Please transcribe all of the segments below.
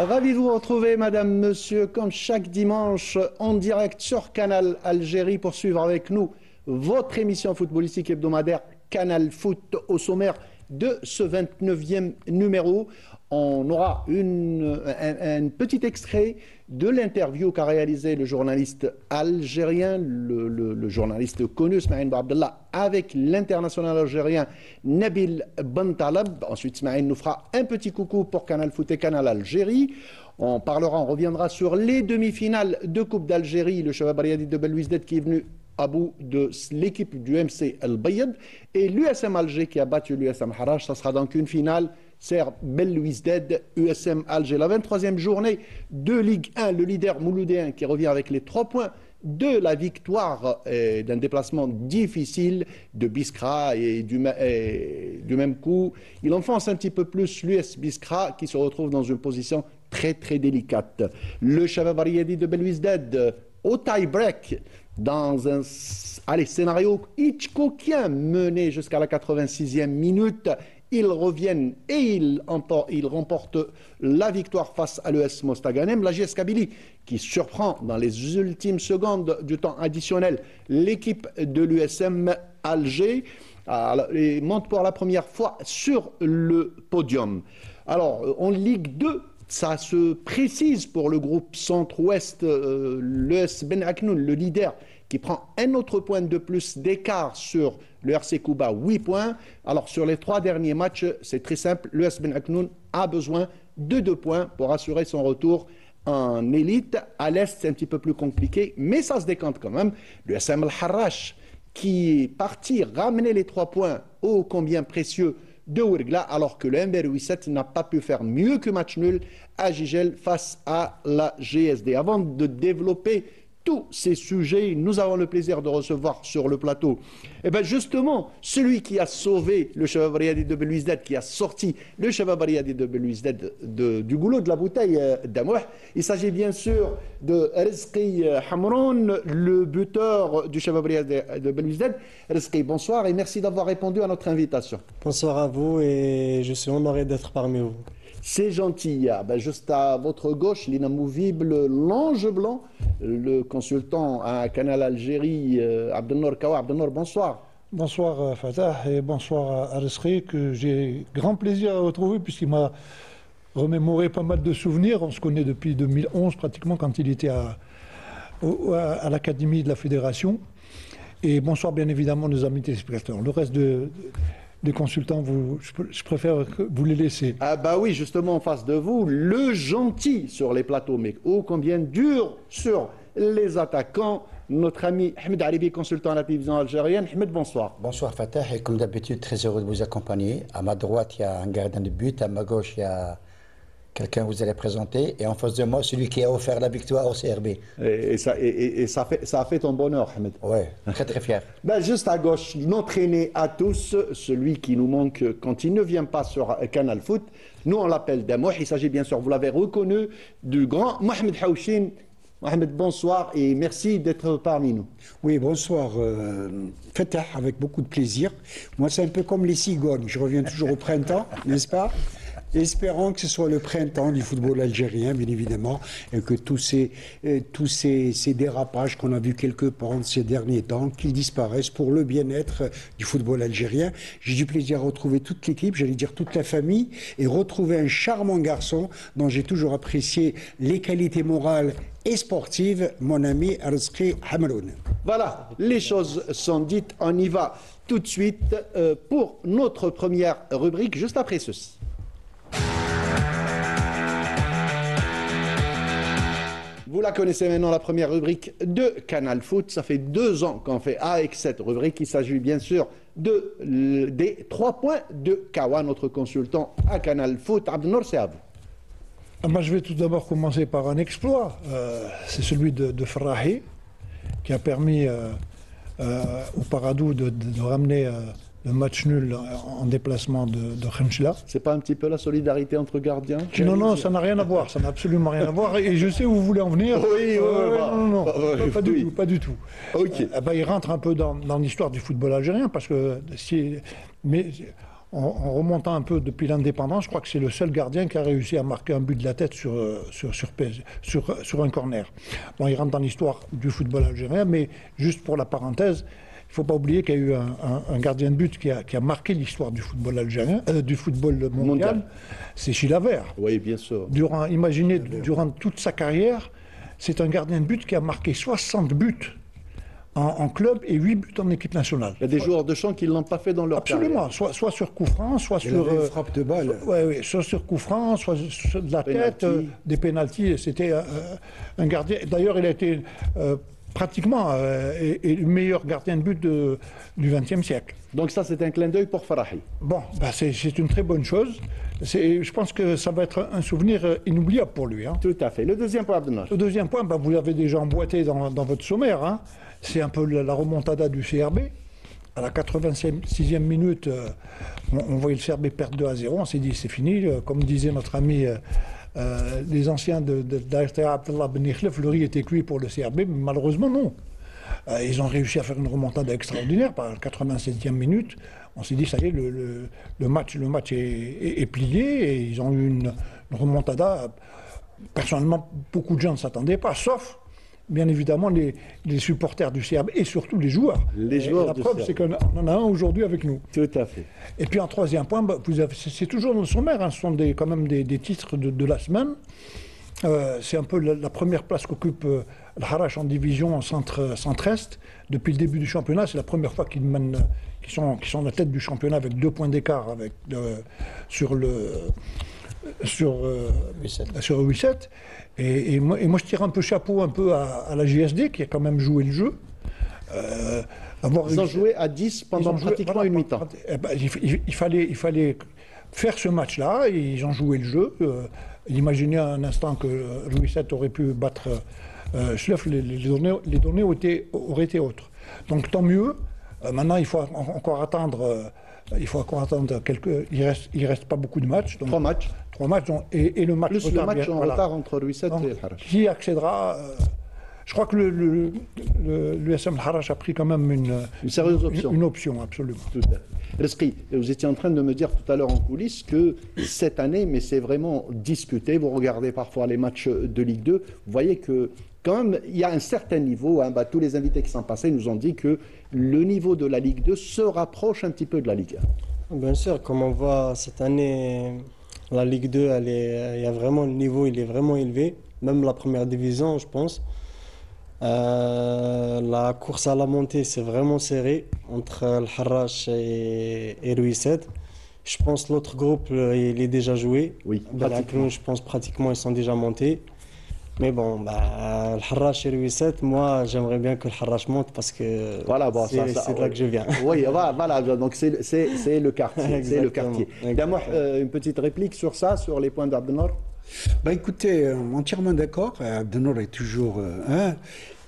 Ravi de vous retrouver, madame, monsieur, comme chaque dimanche, en direct sur Canal Algérie pour suivre avec nous votre émission footballistique hebdomadaire Canal Foot au sommaire de ce 29e numéro. On aura un petit extrait de l'interview qu'a réalisé le journaliste algérien, le journaliste connu, Ismaïl Abdallah, avec l'international algérien Nabil Bentaleb. Ensuite, Ismaïl nous fera un petit coucou pour Canal Foot et Canal Algérie. On reviendra sur les demi-finales de Coupe d'Algérie, le Chabab Riadi de Belouizdad qui est venu à bout de l'équipe du MC El Bayad et l'USM Alger qui a battu l'USM Harrach. Ça sera donc une finale Serbe Belouizdad, USM Alger. La 23e journée de Ligue 1, le leader mouloudéen qui revient avec les 3 points de la victoire d'un déplacement difficile de Biskra et du même coup, il enfonce un petit peu plus l'US Biskra qui se retrouve dans une position très très délicate. Le Chabab Riadi de Belouizdad au tie-break dans un scénario hitchcockien mené jusqu'à la 86e minute. Ils reviennent et ils remportent la victoire face à l'ES Mostaganem. La JS Kabylie qui surprend dans les ultimes secondes du temps additionnel l'équipe de l'USM Alger et monte pour la première fois sur le podium. Alors, en Ligue 2, ça se précise pour le groupe centre-ouest, l'ES Ben Aknoun, le leader, qui prend un autre point de plus d'écart sur le RC Kouba, 8 points. Alors sur les 3 derniers matchs, c'est très simple, l'ES Ben Aknoun a besoin de 2 points pour assurer son retour en élite. À l'Est, c'est un petit peu plus compliqué, mais ça se décante quand même. Le SM El Harrach, qui est parti ramener les 3 points ô combien précieux de Ouirgla, alors que le MBR 87 n'a pas pu faire mieux que match nul à Gigel face à la GSD. Avant de développer tous ces sujets, nous avons le plaisir de recevoir sur le plateau, et bien justement, celui qui a sauvé le Chabab Riadi de Belouizdad, qui a sorti le Chabab Riadi de Belouizdad du goulot de la bouteille d'Amouh. Il s'agit bien sûr de Rizqi Hamroun, le buteur du Chabab Riadi de Belouizdad. Rizqi, bonsoir et merci d'avoir répondu à notre invitation. Bonsoir à vous et je suis honoré d'être parmi vous. C'est gentil. Juste à votre gauche, l'inamovible, l'ange blanc, le consultant à Canal Algérie, Abdelnour Kawa. Abdelnour, bonsoir. Bonsoir Fatah et bonsoir à Rizqi, que j'ai grand plaisir à retrouver puisqu'il m'a remémoré pas mal de souvenirs. On se connaît depuis 2011 pratiquement quand il était à l'Académie de la Fédération. Et bonsoir bien évidemment nos amis téléspectateurs. Le reste des consultants, je préfère que vous les laissez. Ah bah oui, justement en face de vous, le gentil sur les plateaux, mais ô combien dur sur les attaquants, notre ami Ahmed Aribi, consultant à la télévision algérienne. Ahmed, bonsoir. Bonsoir Fatah, et comme d'habitude, très heureux de vous accompagner. À ma droite, il y a un gardien de but, à ma gauche, il y a quelqu'un que vous allez présenter, et en face de moi, celui qui a offert la victoire au CRB. Et ça a fait ton bonheur, Ahmed. Oui, très très fier. Juste à gauche, notre aîné à tous, celui qui nous manque quand il ne vient pas sur Canal Foot. Nous, on l'appelle Damouh. Il s'agit bien sûr, vous l'avez reconnu, du grand Mohamed Haouchin. Mohamed, bonsoir et merci d'être parmi nous. Oui, bonsoir. Fatah, avec beaucoup de plaisir. Moi, c'est un peu comme les cigognes. Je reviens toujours au printemps, n'est-ce pas? Espérons que ce soit le printemps du football algérien, bien évidemment, et que tous ces dérapages qu'on a vus quelque part ces derniers temps, qu'ils disparaissent pour le bien-être du football algérien. J'ai du plaisir à retrouver toute l'équipe, j'allais dire toute la famille, et retrouver un charmant garçon dont j'ai toujours apprécié les qualités morales et sportives, mon ami Rizqi Hamroun. Voilà, les choses sont dites, on y va tout de suite pour notre première rubrique, juste après ceci. Vous la connaissez maintenant, la première rubrique de Canal Foot. Ça fait 2 ans qu'on fait avec cette rubrique. Il s'agit bien sûr des 3 points de Kawa, notre consultant à Canal Foot. Abdelnour, c'est à vous. Je vais tout d'abord commencer par un exploit. C'est celui de Farrahi, qui a permis au Paradou de ramener le match nul en déplacement de Khenchela. C'est pas un petit peu la solidarité entre gardiens? Non, ça n'a rien à voir, ça n'a absolument rien à voir. Et je sais où vous voulez en venir. Oui, non, pas du tout. Ok. Il rentre un peu dans l'histoire du football algérien, parce que en remontant un peu depuis l'indépendance, je crois que c'est le seul gardien qui a réussi à marquer un but de la tête sur un corner. Bon, il rentre dans l'histoire du football algérien, mais juste pour la parenthèse, il ne faut pas oublier qu'il y a eu un gardien de but qui a marqué l'histoire du football algérien, du football mondial. C'est Chilavert. Oui, bien sûr. Imaginez, durant toute sa carrière, c'est un gardien de but qui a marqué 60 buts en club et 8 buts en équipe nationale. Il y a des joueurs de champ qui ne l'ont pas fait dans leur Absolument, carrière. soit sur coup franc, soit sur frappe de balle. soit sur coup franc, soit sur de la tête, des pénaltys. C'était un gardien. D'ailleurs, il a été pratiquement le meilleur gardien de but du XXe siècle. Donc ça, c'est un clin d'œil pour Farahi. Bon, c'est une très bonne chose. Je pense que ça va être un souvenir inoubliable pour lui. Hein. Tout à fait. Le deuxième point, Abdelnour. Le deuxième point, vous l'avez déjà emboîté dans votre sommaire. Hein. C'est un peu la remontada du CRB. À la 86e minute, on voyait le CRB perdre 2-0. On s'est dit, c'est fini. Comme disait notre ami, les anciens d'Artea Abdallah Ben Ikhlef, le riz était cuit pour le CRB, mais malheureusement, non. Ils ont réussi à faire une remontada extraordinaire. Par la 87e minute, on s'est dit, ça y est, le match est plié. Et ils ont eu une remontada. Personnellement, beaucoup de gens ne s'attendaient pas, sauf bien évidemment les supporters du CRB et surtout les joueurs. Les joueurs la preuve, c'est qu'on en a un aujourd'hui avec nous. Tout à fait. Et puis en troisième point, c'est toujours dans le sommaire, hein, ce sont quand même des titres de la semaine. C'est un peu la première place qu'occupe le Harash en division centre-est. Depuis le début du championnat, c'est la première fois qu'ils sont à la tête du championnat avec 2 points d'écart sur 8-7. Et moi, je tire un peu chapeau à la JSD qui a quand même joué le jeu. Ils ont joué à 10 pendant pratiquement une mi-temps. Il fallait faire ce match-là et ils ont joué le jeu. Imaginez un instant que Louis VII aurait pu battre Schleff, les données auraient été autres. Donc tant mieux. Maintenant, il faut encore attendre. Il reste pas beaucoup de matchs. Donc, 3 matchs. 3 matchs et le match. Plus le match en retard entre Louis VII et le Harash. Qui accédera. Je crois que l'USM Harash a pris quand même une sérieuse option. Une option, absolument. Tout à fait. Rizki, vous étiez en train de me dire tout à l'heure en coulisses que cette année, mais c'est vraiment discuté, vous regardez parfois les matchs de Ligue 2, vous voyez que quand même, il y a un certain niveau, hein, tous les invités qui sont passés nous ont dit que le niveau de la Ligue 2 se rapproche un petit peu de la Ligue 1. Bien sûr, comme on voit cette année, la Ligue 2, il y a vraiment, le niveau il est vraiment élevé, même la première division, je pense. La course à la montée, c'est vraiment serré entre le Harash et Louis VII. Je pense l'autre groupe, il est déjà joué. Oui, je pense pratiquement ils sont déjà montés. Mais bon, le Harash et Louis VII, moi j'aimerais bien que le Harash monte parce que voilà, bon, c'est de là que je viens. Oui, voilà, donc c'est le quartier. C'est le quartier. D'abord, une petite réplique sur ça, sur les points d'Abdelnour. Écoutez, entièrement d'accord. Abdelnour est toujours...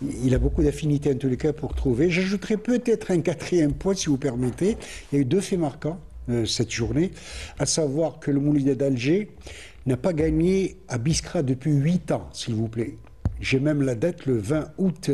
il a beaucoup d'affinités en tous les cas pour trouver. J'ajouterai peut-être un 4e point, si vous permettez. Il y a eu 2 faits marquants cette journée, à savoir que le Moulida d'Alger n'a pas gagné à Biskra depuis 8 ans, s'il vous plaît. J'ai même la date, le 20 août.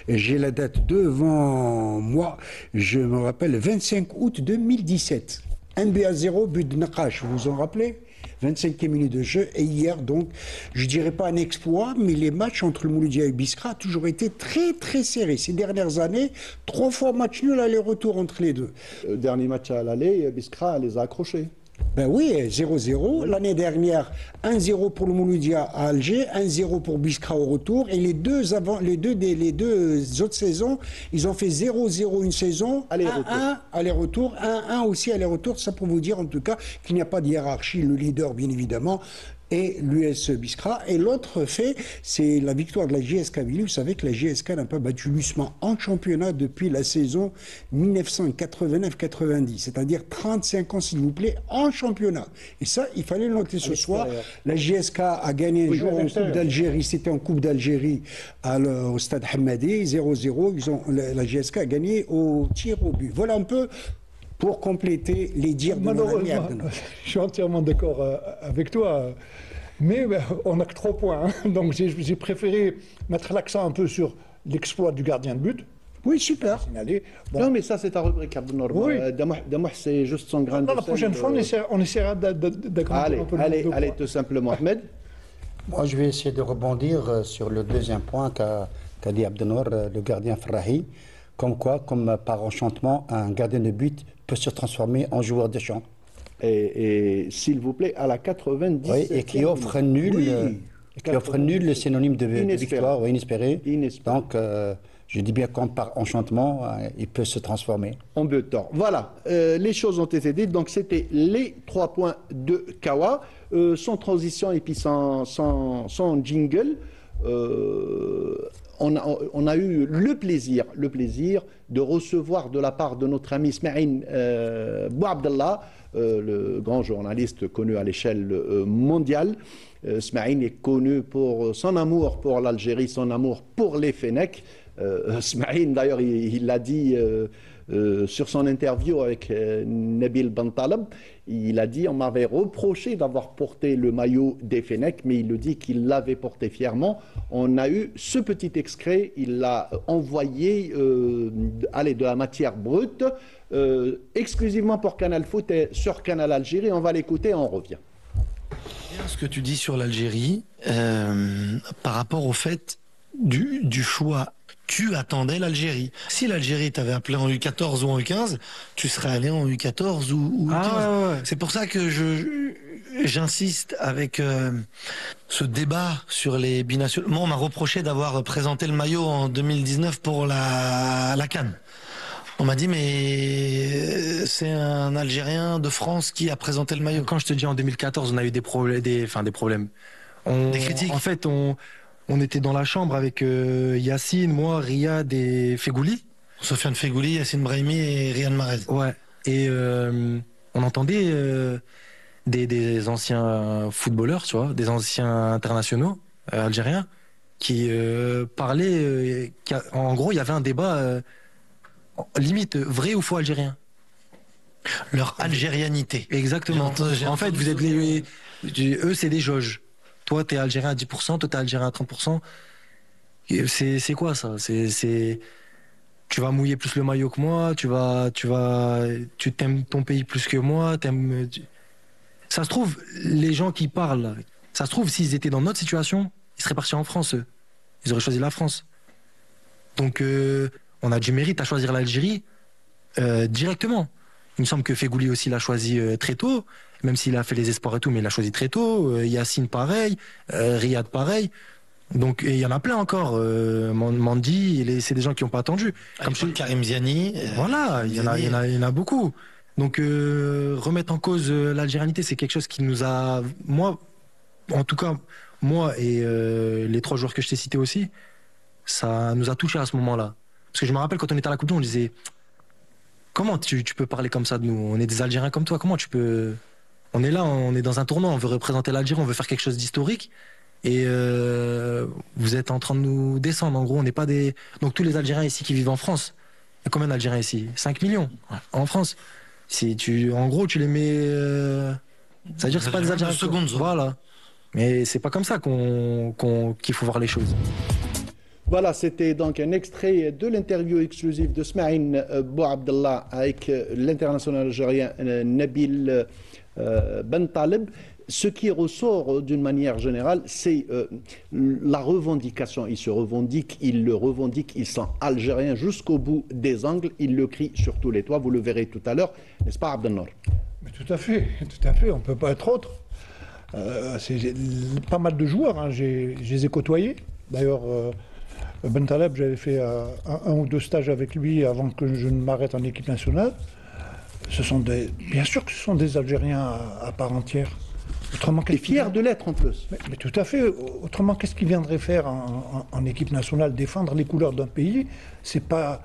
J'ai la date devant moi. Je me rappelle, 25 août 2017. 1-0, but de Nakash, vous vous en rappelez ? 25e minute de jeu. Et hier, donc, je ne dirais pas un exploit, mais les matchs entre le Mouloudia et Biskra ont toujours été très, très serrés. Ces dernières années, 3 fois match nul aller-retour entre les deux. Le dernier match à l'aller, Biskra les a accrochés. Ben oui, 0-0. L'année dernière, 1-0 pour le Mouloudia à Alger, 1-0 pour Biskra au retour. Et les deux autres saisons, ils ont fait 0-0 une saison, 1-1 aller-retour, 1-1 aussi aller-retour. Ça pour vous dire en tout cas qu'il n'y a pas de hiérarchie. Le leader, bien évidemment, et l'US Biskra. Et l'autre fait, c'est la victoire de la GSK Vili. Vous savez que la GSK n'a pas battu l'USMA en championnat depuis la saison 1989-90, c'est-à-dire 35 ans, s'il vous plaît, en championnat. Et ça, il fallait le noter ce soir. La GSK a gagné un jour en Coupe d'Algérie, c'était en Coupe d'Algérie au stade Hamadé, 0-0. La GSK a gagné au tir au but. Voilà un peu pour compléter les dires de mon ami Abdelnour. Je suis entièrement d'accord avec toi, mais on n'a que 3 points. Hein. Donc j'ai préféré mettre l'accent un peu sur l'exploit du gardien de but. Oui, super. Signalé. Bon. Non, mais ça, c'est ta rubrique, Abdelnour. Oui. Damouh, c'est juste son grain de Non, sel. la prochaine fois, on essaiera d'accommoder un peu le nombre de Allez, points. tout simplement, Ahmed. Moi, je vais essayer de rebondir sur le deuxième point qu'a dit Abdelnour, le gardien Ferrahi. Comme quoi, comme par enchantement, un gardien de but peut se transformer en joueur de champ. Et s'il vous plaît, à la 90. Oui, et qui offre nul, le synonyme de victoire, inespéré. Donc, je dis bien comme par enchantement, il peut se transformer. En but de tort. Voilà, les choses ont été dites. Donc, c'était les 3 points de Kawa. Sans transition et puis sans jingle. On a eu le plaisir de recevoir de la part de notre ami Smaïn Bouabdallah, le grand journaliste connu à l'échelle mondiale. Smaïn est connu pour son amour pour l'Algérie, son amour pour les Fennecs. Smaïn, d'ailleurs, il l'a dit sur son interview avec Nabil Bentaleb. Il a dit, on m'avait reproché d'avoir porté le maillot des Fennecs, mais il le dit qu'il l'avait porté fièrement. On a eu ce petit extrait, il l'a envoyé de la matière brute, exclusivement pour Canal Foot et sur Canal Algérie. On va l'écouter et on revient. Ce que tu dis sur l'Algérie, par rapport au fait du choix. Tu attendais l'Algérie. Si l'Algérie t'avait appelé en U14 ou en U15, tu serais allé en U14 ou U15. Ah, ouais. C'est pour ça que j'insiste avec ce débat sur les binationaux. Moi, on m'a reproché d'avoir présenté le maillot en 2019 pour la CAN. On m'a dit, mais c'est un Algérien de France qui a présenté le maillot. Quand je te dis en 2014, on a eu des problèmes, des problèmes. Des critiques. En fait, on était dans la chambre avec Yacine, moi, Riyad et Fegouli. Sofiane Fegouli, Yacine Brahimi et Riyad Mahrez. Ouais. Et on entendait des anciens footballeurs, tu vois, des anciens internationaux algériens qui parlaient. En gros, il y avait un débat limite vrai ou faux algérien. Leur algérianité. Exactement. En fait, vous êtes eux, c'est des jauges. Toi, t'es algérien à 10%, toi, t'es algérien à 30%. C'est quoi ça? Tu vas mouiller plus le maillot que moi, tu t'aimes ton pays plus que moi, Ça se trouve, les gens qui parlent, ça se trouve, s'ils étaient dans notre situation, ils seraient partis en France, eux. Ils auraient choisi la France. Donc, on a du mérite à choisir l'Algérie directement. Il me semble que Fegouli aussi l'a choisi très tôt, même s'il a fait les espoirs et tout, mais il l'a choisi très tôt. Yacine pareil, Riyad pareil. Donc il y en a plein encore. Mandy, c'est des gens qui n'ont pas attendu. Comme Karim Ziani. Voilà, il y en a beaucoup. Donc remettre en cause l'algérianité, c'est quelque chose qui nous a, moi, en tout cas, moi et les 3 joueurs que je t'ai cités aussi, ça nous a touchés à ce moment-là. Parce que je me rappelle quand on était à la Coupe du Monde, on disait, comment tu peux parler comme ça de nous? On est des Algériens comme toi, comment tu peux... On est là, on est dans un tournoi, on veut représenter l'Algérie, on veut faire quelque chose d'historique. Et vous êtes en train de nous descendre. En gros, on n'est pas des... Donc tous les Algériens ici qui vivent en France, il y a combien d'Algériens ici? 5 millions en France. En gros, tu les mets... Ça veut dire que c'est pas des Algériens. Voilà. Mais c'est pas comme ça qu'il faut voir les choses. Voilà, c'était donc un extrait de l'interview exclusive de Smaïn Bouabdallah avec l'international algérien Nabil Bentaleb. Ce qui ressort d'une manière générale, c'est la revendication. Il se revendique, il le revendique, il sent algérien jusqu'au bout des ongles, il le crie sur tous les toits, vous le verrez tout à l'heure, n'est-ce pas Abdelnour? Tout à fait, on ne peut pas être autre. C'est pas mal de joueurs, hein. Je les ai côtoyés. D'ailleurs, Bentaleb, j'avais fait un ou 2 stages avec lui avant que je ne m'arrête en équipe nationale. Bien sûr que ce sont des Algériens à part entière. Autrement, et fier de l'être en plus. Mais tout à fait. Autrement, qu'est-ce qu'ils viendraient faire en équipe nationale? Défendre les couleurs d'un pays, c'est pas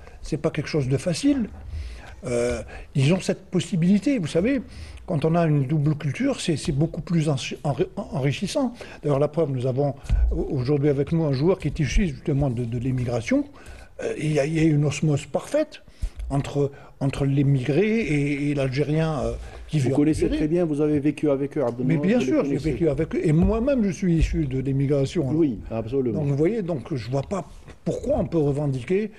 quelque chose de facile. Ils ont cette possibilité, vous savez. Quand on a une double culture, c'est beaucoup plus enrichissant. D'ailleurs, la preuve, nous avons aujourd'hui avec nous un joueur qui est issu justement de l'émigration. Il y a une osmose parfaite entre l'émigré et l'Algérien qui vit. Vous connaissez très bien, vous avez vécu avec eux, mais bien sûr, j'ai vécu avec eux. Et moi-même, je suis issu de l'émigration. Oui, absolument. Donc, vous voyez, je ne vois pas Pourquoi on peut revendiquer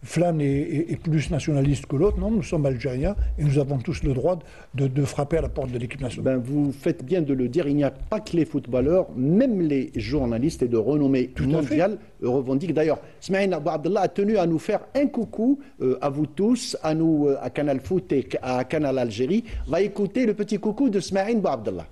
Flan est plus nationaliste que l'autre? Non, nous sommes algériens et nous avons tous le droit de frapper à la porte de l'équipe nationale. Vous faites bien de le dire, il n'y a pas que les footballeurs, même les journalistes et de renommée mondiale revendiquent. D'ailleurs, Smaïn Abou Abdallah a tenu à nous faire un coucou à vous tous, à nous, à Canal Foot et à Canal Algérie. Va écouter le petit coucou de Smaïn Abou Abdallah.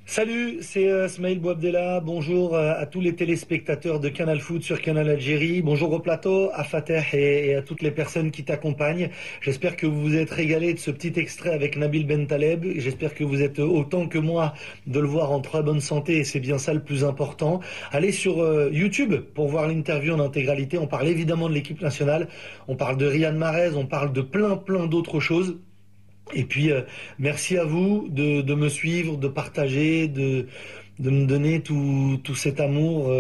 Salut, c'est Smaïl Bouabdella. Bonjour à tous les téléspectateurs de Canal Foot sur Canal Algérie. Bonjour au plateau, à Fateh et à toutes les personnes qui t'accompagnent. J'espère que vous vous êtes régalés de ce petit extrait avec Nabil Bentaleb. J'espère que vous êtes autant que moi de le voir en très bonne santé et c'est bien ça le plus important. Allez sur YouTube pour voir l'interview en intégralité. On parle évidemment de l'équipe nationale, on parle de Riyad Mahrez, on parle de plein d'autres choses. Et puis, merci à vous de me suivre, de partager, de me donner tout cet amour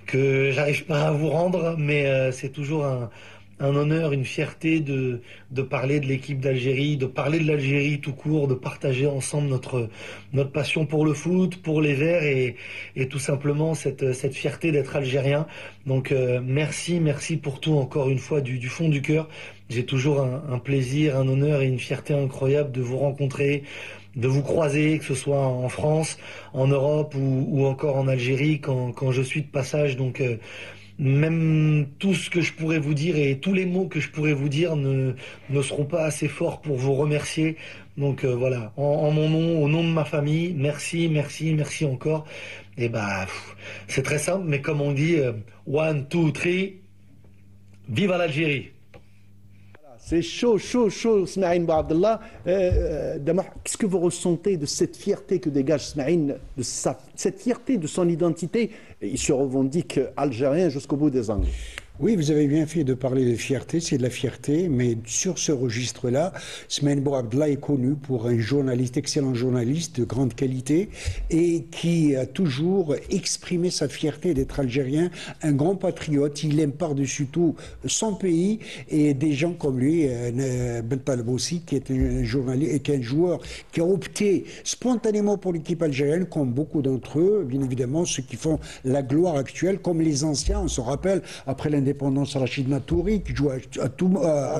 que j'arrive pas à vous rendre, mais c'est toujours un honneur, une fierté de parler de l'équipe d'Algérie, de parler de l'Algérie tout court, de partager ensemble notre passion pour le foot, pour les Verts et tout simplement cette fierté d'être algérien. Donc merci pour tout encore une fois du fond du cœur. J'ai toujours un plaisir, un honneur et une fierté incroyable de vous rencontrer, de vous croiser, que ce soit en France, en Europe ou encore en Algérie quand je suis de passage. Donc même tout ce que je pourrais vous dire et tous les mots que je pourrais vous dire ne seront pas assez forts pour vous remercier. Donc voilà, en mon nom, au nom de ma famille, merci encore. Et c'est très simple, mais comme on dit, 1, 2, 3, vive l'Algérie! C'est chaud, Smaïn Abou Abdallah. Qu'est-ce que vous ressentez de cette fierté que dégage Smaïn, cette fierté de son identité? Il se revendique algérien jusqu'au bout des ongles. Oui, vous avez bien fait de parler de fierté, c'est de la fierté, mais sur ce registre-là, Smaïn Abou Abdallah est connu pour un journaliste, excellent journaliste de grande qualité et qui a toujours exprimé sa fierté d'être algérien, un grand patriote. Il aime par-dessus tout son pays et des gens comme lui, Bentaleb aussi, qui est un journaliste et qui est un joueur qui a opté spontanément pour l'équipe algérienne, comme beaucoup d'entre eux, bien évidemment, ceux qui font la gloire actuelle, comme les anciens, on se rappelle, après l'indépendance, Rachid Matouri qui joue à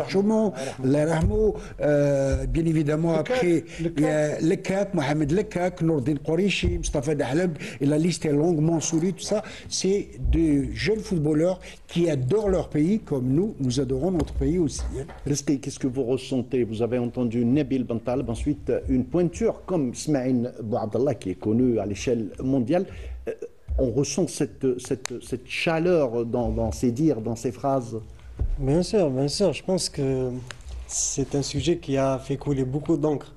Chaumont, Larahmo, bien évidemment après Lekak, Mohamed Lekak, Nourdine Qorishi, Mustafa Dahleb, et la liste est longue, Mansouri, tout ça, c'est de jeunes footballeurs qui adorent leur pays comme nous adorons notre pays aussi. Restez, qu'est-ce que vous ressentez? Vous avez entendu Nabil Bentaleb, ensuite une pointure comme Smaïn Abou Abdallah qui est connu à l'échelle mondiale. On ressent cette chaleur dans ses dires, dans ses phrases. Bien sûr, je pense que c'est un sujet qui a fait couler beaucoup d'encre.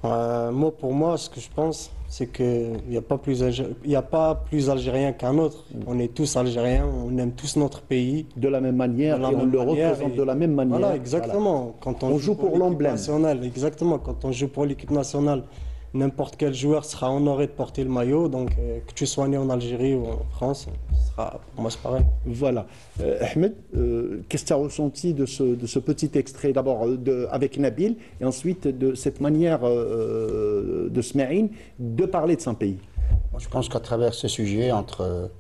Pour moi, ce que je pense, c'est qu'il n'y a pas plus algérien qu'un autre. On est tous algériens, on aime tous notre pays. De la même manière, et on le représente de la même manière. Voilà, exactement. Voilà. Quand on joue pour l'emblème. Exactement, quand on joue pour l'équipe nationale, n'importe quel joueur sera honoré de porter le maillot. Donc, que tu sois né en Algérie ou en France, pour moi, c'est pareil. Voilà. Ahmed, qu'est-ce que tu as ressenti de ce petit extrait, d'abord avec Nabil, et ensuite de cette manière de Smaïn de parler de son pays? Moi, je pense qu'à travers ce sujet, entre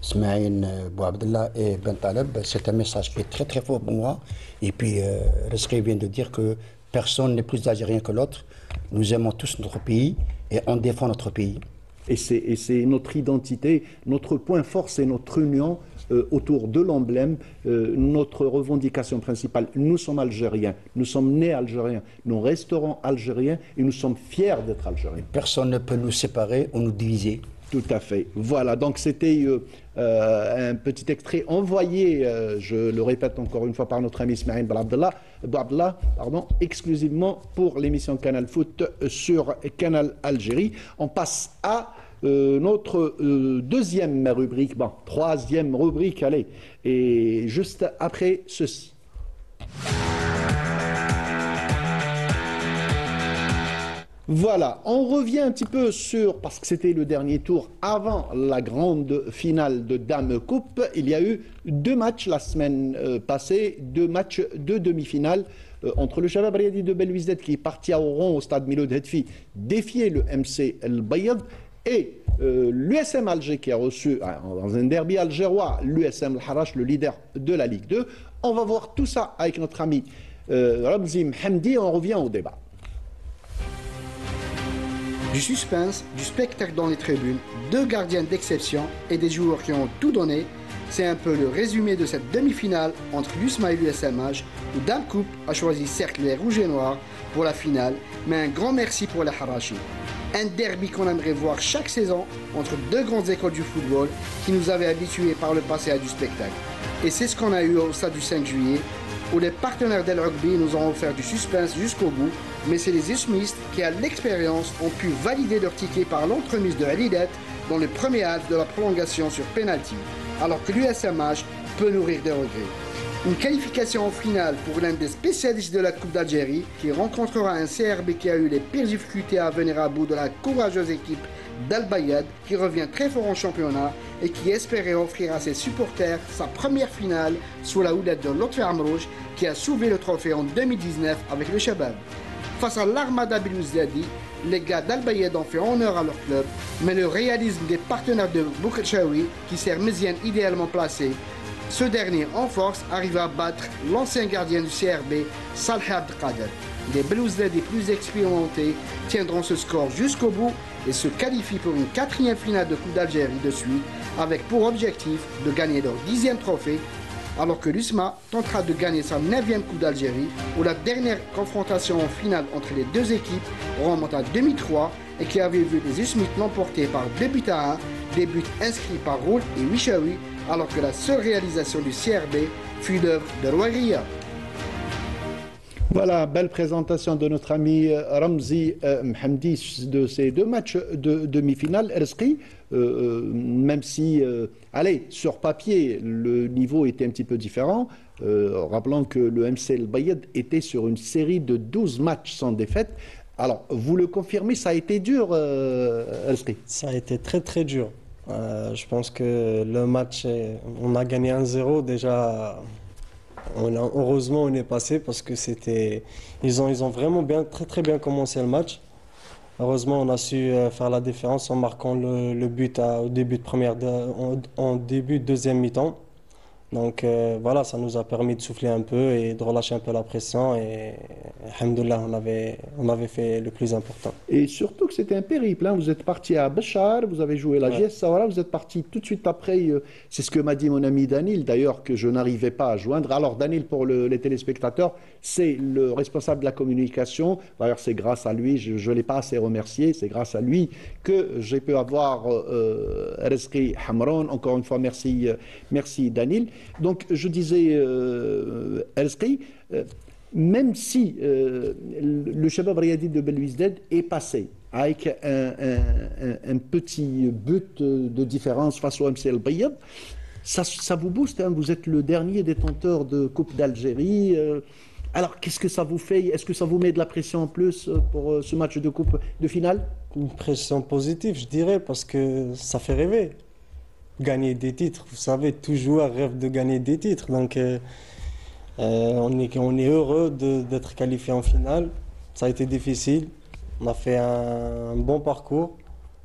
Smaïn Abou Abdallah et Bentaleb, c'est un message qui est très fort pour moi. Et puis, Rizqi vient de dire que personne n'est plus algérien que l'autre. Nous aimons tous notre pays et on défend notre pays. Et c'est notre identité, notre point fort, c'est notre union autour de l'emblème, notre revendication principale. Nous sommes algériens, nous sommes nés algériens, nous resterons algériens et nous sommes fiers d'être algériens. Personne ne peut nous séparer ou nous diviser. Tout à fait. Voilà, donc c'était un petit extrait envoyé, je le répète encore une fois, par notre ami Smaïn Abou Abdallah, exclusivement pour l'émission Canal Foot sur Canal Algérie. On passe à notre deuxième rubrique, troisième rubrique, allez, et juste après ceci. Voilà, on revient un petit peu parce que c'était le dernier tour avant la grande finale de Dame Coupe. Il y a eu 2 matchs la semaine passée, 2 matchs de demi-finale entre le Shabab Riadi de Belouizdad qui est parti à Oran au stade Miloud Hedfi défier le MC El Bayad et l'USM Alger qui a reçu, dans un derby algérois, l'USM Al-Harash, le leader de la Ligue 2. On va voir tout ça avec notre ami Ramzi Mhamdi. On revient au débat. Du suspense, du spectacle dans les tribunes, 2 gardiens d'exception et des joueurs qui ont tout donné. C'est un peu le résumé de cette demi-finale entre l'USMA et l'USMH, où Dame Coupe a choisi cercle les rouges et noirs pour la finale, mais un grand merci pour les Harachi. Un derby qu'on aimerait voir chaque saison entre 2 grandes écoles du football qui nous avaient habitués par le passé à du spectacle. Et c'est ce qu'on a eu au stade du 5 juillet, où les partenaires d'El Rugby nous ont offert du suspense jusqu'au bout, mais c'est les usmistes qui, à l'expérience, ont pu valider leur ticket par l'entremise de Alidet dans le premier half de la prolongation sur penalty, alors que l'USMH peut nourrir des regrets. Une qualification en finale pour l'un des spécialistes de la Coupe d'Algérie qui rencontrera un CRB qui a eu les pires difficultés à venir à bout de la courageuse équipe d'Al Bayad qui revient très fort en championnat et qui espérait offrir à ses supporters sa première finale sous la houlette de Lotfi Amrouche qui a soulevé le trophée en 2019 avec le Shabab. Face à l'Armada Belouizdadi, les gars d'Al Bayad ont fait honneur à leur club, mais le réalisme des partenaires de Boukhachaoui, qui sert Méziane idéalement placé, ce dernier en force arrive à battre l'ancien gardien du CRB, Saleh Abdelkader. Les Belouizdadi plus expérimentés tiendront ce score jusqu'au bout et se qualifient pour une 4e finale de Coupe d'Algérie de suite, avec pour objectif de gagner leur 10e trophée, alors que l'USMA tentera de gagner sa 9e Coupe d'Algérie, où la dernière confrontation en finale entre les 2 équipes remonte à 2003 et qui avait vu les Usmites l'emporter par 2-1, des buts inscrits par Roul et Wishawi, alors que la seule réalisation du CRB fut l'œuvre de Rouaria. Voilà, belle présentation de notre ami Ramzi Mhamdi de ces 2 matchs de demi-finale. Rizqi, même si, allez, sur papier, le niveau était un petit peu différent, rappelant que le MC El Bayad était sur une série de 12 matchs sans défaite. Alors, vous le confirmez, ça a été dur, Rizqi? Ça a été très très dur. Je pense que le match, on a gagné 1-0 déjà. Heureusement, on est passé parce que ils ont vraiment très bien commencé le match. Heureusement, on a su faire la différence en marquant le but au début en début de deuxième mi-temps. Donc voilà, ça nous a permis de souffler un peu et de relâcher un peu la pression. Et alhamdoulilah, on avait fait le plus important. Et surtout que c'était un périple. Vous êtes parti à Béchar, vous avez joué la GS Sawara, vous êtes parti tout de suite après. C'est ce que m'a dit mon ami Danil, d'ailleurs, que je n'arrivais pas à joindre. Alors Danil, pour les téléspectateurs, c'est le responsable de la communication. D'ailleurs, c'est grâce à lui, je ne l'ai pas assez remercié, c'est grâce à lui que j'ai pu avoir Rizqi Hamron. Encore une fois, merci Danil. Donc, je disais, Rizqi, même si le Shabab Riyadi de Belouizdad est passé avec un petit but de différence face au MC El Bayad, ça vous booste, hein, vous êtes le dernier détenteur de Coupe d'Algérie. Alors, qu'est-ce que ça vous fait? Est-ce que ça vous met de la pression en plus pour ce match de Coupe de finale? Une pression positive, je dirais, parce que ça fait rêver. Gagner des titres, vous savez, tout joueur rêve de gagner des titres. Donc, on est heureux d'être qualifié en finale. Ça a été difficile. On a fait un bon parcours.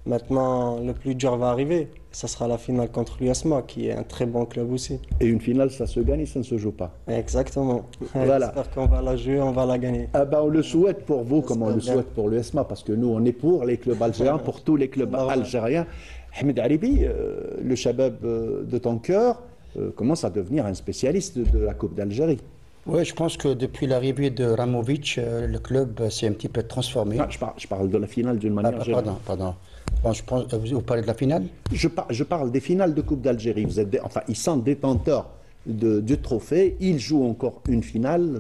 Maintenant, le plus dur va arriver. Ça sera la finale contre l'USMA, qui est un très bon club aussi. Et une finale, ça se gagne et ça ne se joue pas. Exactement. Voilà. J'espère qu'on va la jouer, on va la gagner. On le souhaite pour vous, comme on le souhaite pour l'USMA, parce que nous, on est pour les clubs algériens, pour tous les clubs algériens. Ahmed Aribi, le Shabab de ton cœur, commence à devenir un spécialiste de la Coupe d'Algérie. Oui, je pense que depuis l'arrivée de Ramovic, le club s'est un petit peu transformé. Non, je parle de la finale d'une manière générale. Pardon. Bon, je pense, vous parlez de la finale? Je parle des finales de Coupe d'Algérie. Ils sont détenteurs du trophée. Ils jouent encore une finale.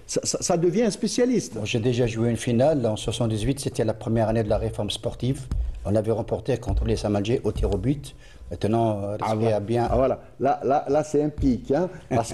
Ça devient un spécialiste. Bon, j'ai déjà joué une finale en 78. C'était la première année de la réforme sportive. On avait remporté contre les Samalgé au tir au but. Maintenant, a bien. Ah voilà, là c'est un pic, hein, parce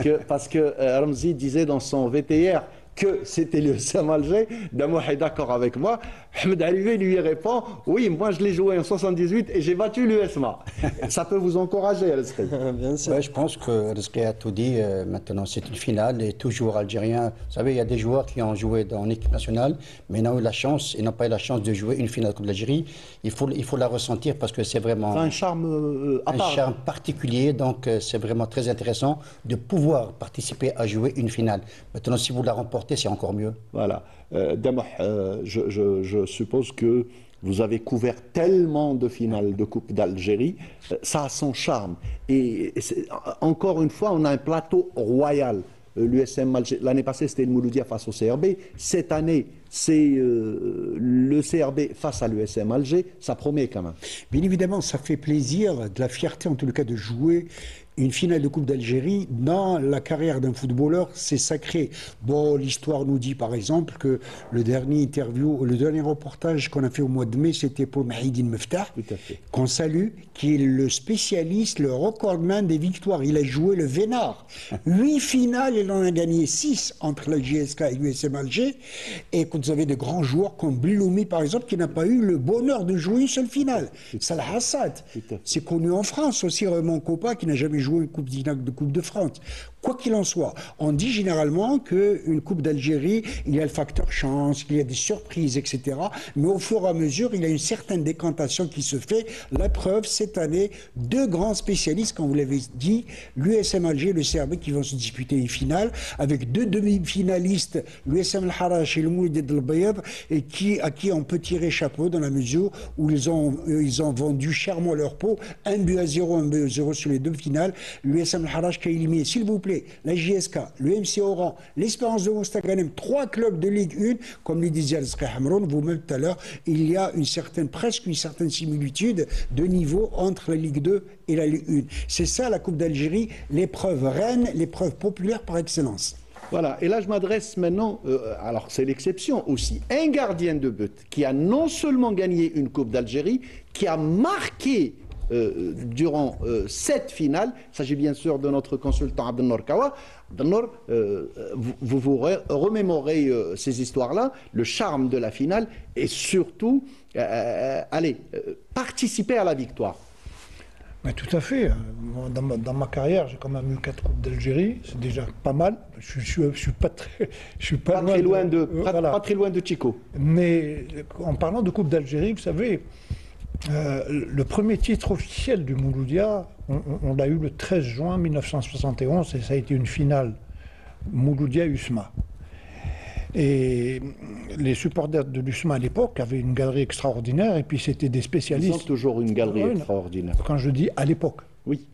que Ramzi disait dans son VTR que c'était le Samalgé. Damour est d'accord avec moi. Ahmed Arrivé lui répond oui, moi je l'ai joué en 78 et j'ai battu l'USMA. Ça peut vous encourager, Rizqi. Bien sûr. Ouais, je pense que Rizqi a tout dit. Maintenant, c'est une finale et tout joueur algérien. Vous savez, il y a des joueurs qui ont joué en équipe nationale, mais n'ont eu la chance et n'ont pas eu la chance de jouer une finale Coupe d'Algérie. Il faut la ressentir parce que c'est vraiment Un charme à un part. charme particulier. Donc, c'est vraiment très intéressant de pouvoir participer à jouer une finale. Maintenant, si vous la remportez, c'est encore mieux. Voilà. Damah, je suppose que vous avez couvert tellement de finales de Coupe d'Algérie, ça a son charme. Et encore une fois, on a un plateau royal. L'USM Alger, l'année passée, c'était le Mouloudia face au CRB. Cette année, c'est le CRB face à l'USM Alger. Ça promet quand même. Bien évidemment, ça fait plaisir, de la fierté en tout cas de jouer une finale de Coupe d'Algérie. Dans la carrière d'un footballeur, c'est sacré. Bon, l'histoire nous dit par exemple que le dernier reportage qu'on a fait au mois de mai, c'était pour Mahidine Meftah, Tout à fait. qu'on salue, qui est le spécialiste, le recordman des victoires. Il a joué le Vénard. 8 finales, il en a gagné 6 entre la JSK et l'USM Alger. Et quand vous avez de grands joueurs comme Bliloumi, par exemple, qui n'a pas eu le bonheur de jouer une seule finale. Salah Hassad, Tout à fait. c'est connu en France aussi, Raymond Kopa, qui n'a jamais joué une Coupe de France. Quoi qu'il en soit, on dit généralement qu'une Coupe d'Algérie, il y a le facteur chance, il y a des surprises, etc. Mais au fur et à mesure, il y a une certaine décantation qui se fait. La preuve, cette année, 2 grands spécialistes, comme vous l'avez dit, l'USM Alger et le CRB, qui vont se disputer une finale, avec 2 demi-finalistes, l'USM Al-Harash et le Mouloudia El Bayab, et à qui on peut tirer chapeau dans la mesure où ils ont vendu chèrement leur peau, 1-0, 1-0 sur les 2 finales. L'USM Al-Harash qui a éliminé, s'il vous plaît, la JSK, le MC Oran, l'Espérance de Mostaganem, 3 clubs de Ligue 1, comme le disait Rizqi Hamroun, vous-même tout à l'heure, il y a presque une certaine similitude de niveau entre la Ligue 2 et la Ligue 1. C'est ça la Coupe d'Algérie, l'épreuve reine, l'épreuve populaire par excellence. Voilà, et là je m'adresse maintenant, alors c'est l'exception aussi, un gardien de but qui a non seulement gagné une Coupe d'Algérie, qui a marqué durant cette finale. Il s'agit bien sûr de notre consultant Abdelnour Kawa. Abdelnour, vous remémorez ces histoires-là, le charme de la finale et surtout, participer à la victoire. Mais tout à fait. Dans ma carrière, j'ai quand même eu 4 Coupes d'Algérie. C'est déjà pas mal. Je suis pas très loin de Chico. Mais en parlant de Coupe d'Algérie, vous savez, le premier titre officiel du Mouloudia, on l'a eu le 13 juin 1971 et ça a été une finale Mouloudia-USMA. Et les supporters de l'USMA à l'époque avaient une galerie extraordinaire et puis c'était des spécialistes. Ils ont toujours une galerie extraordinaire. Quand je dis à l'époque. Oui.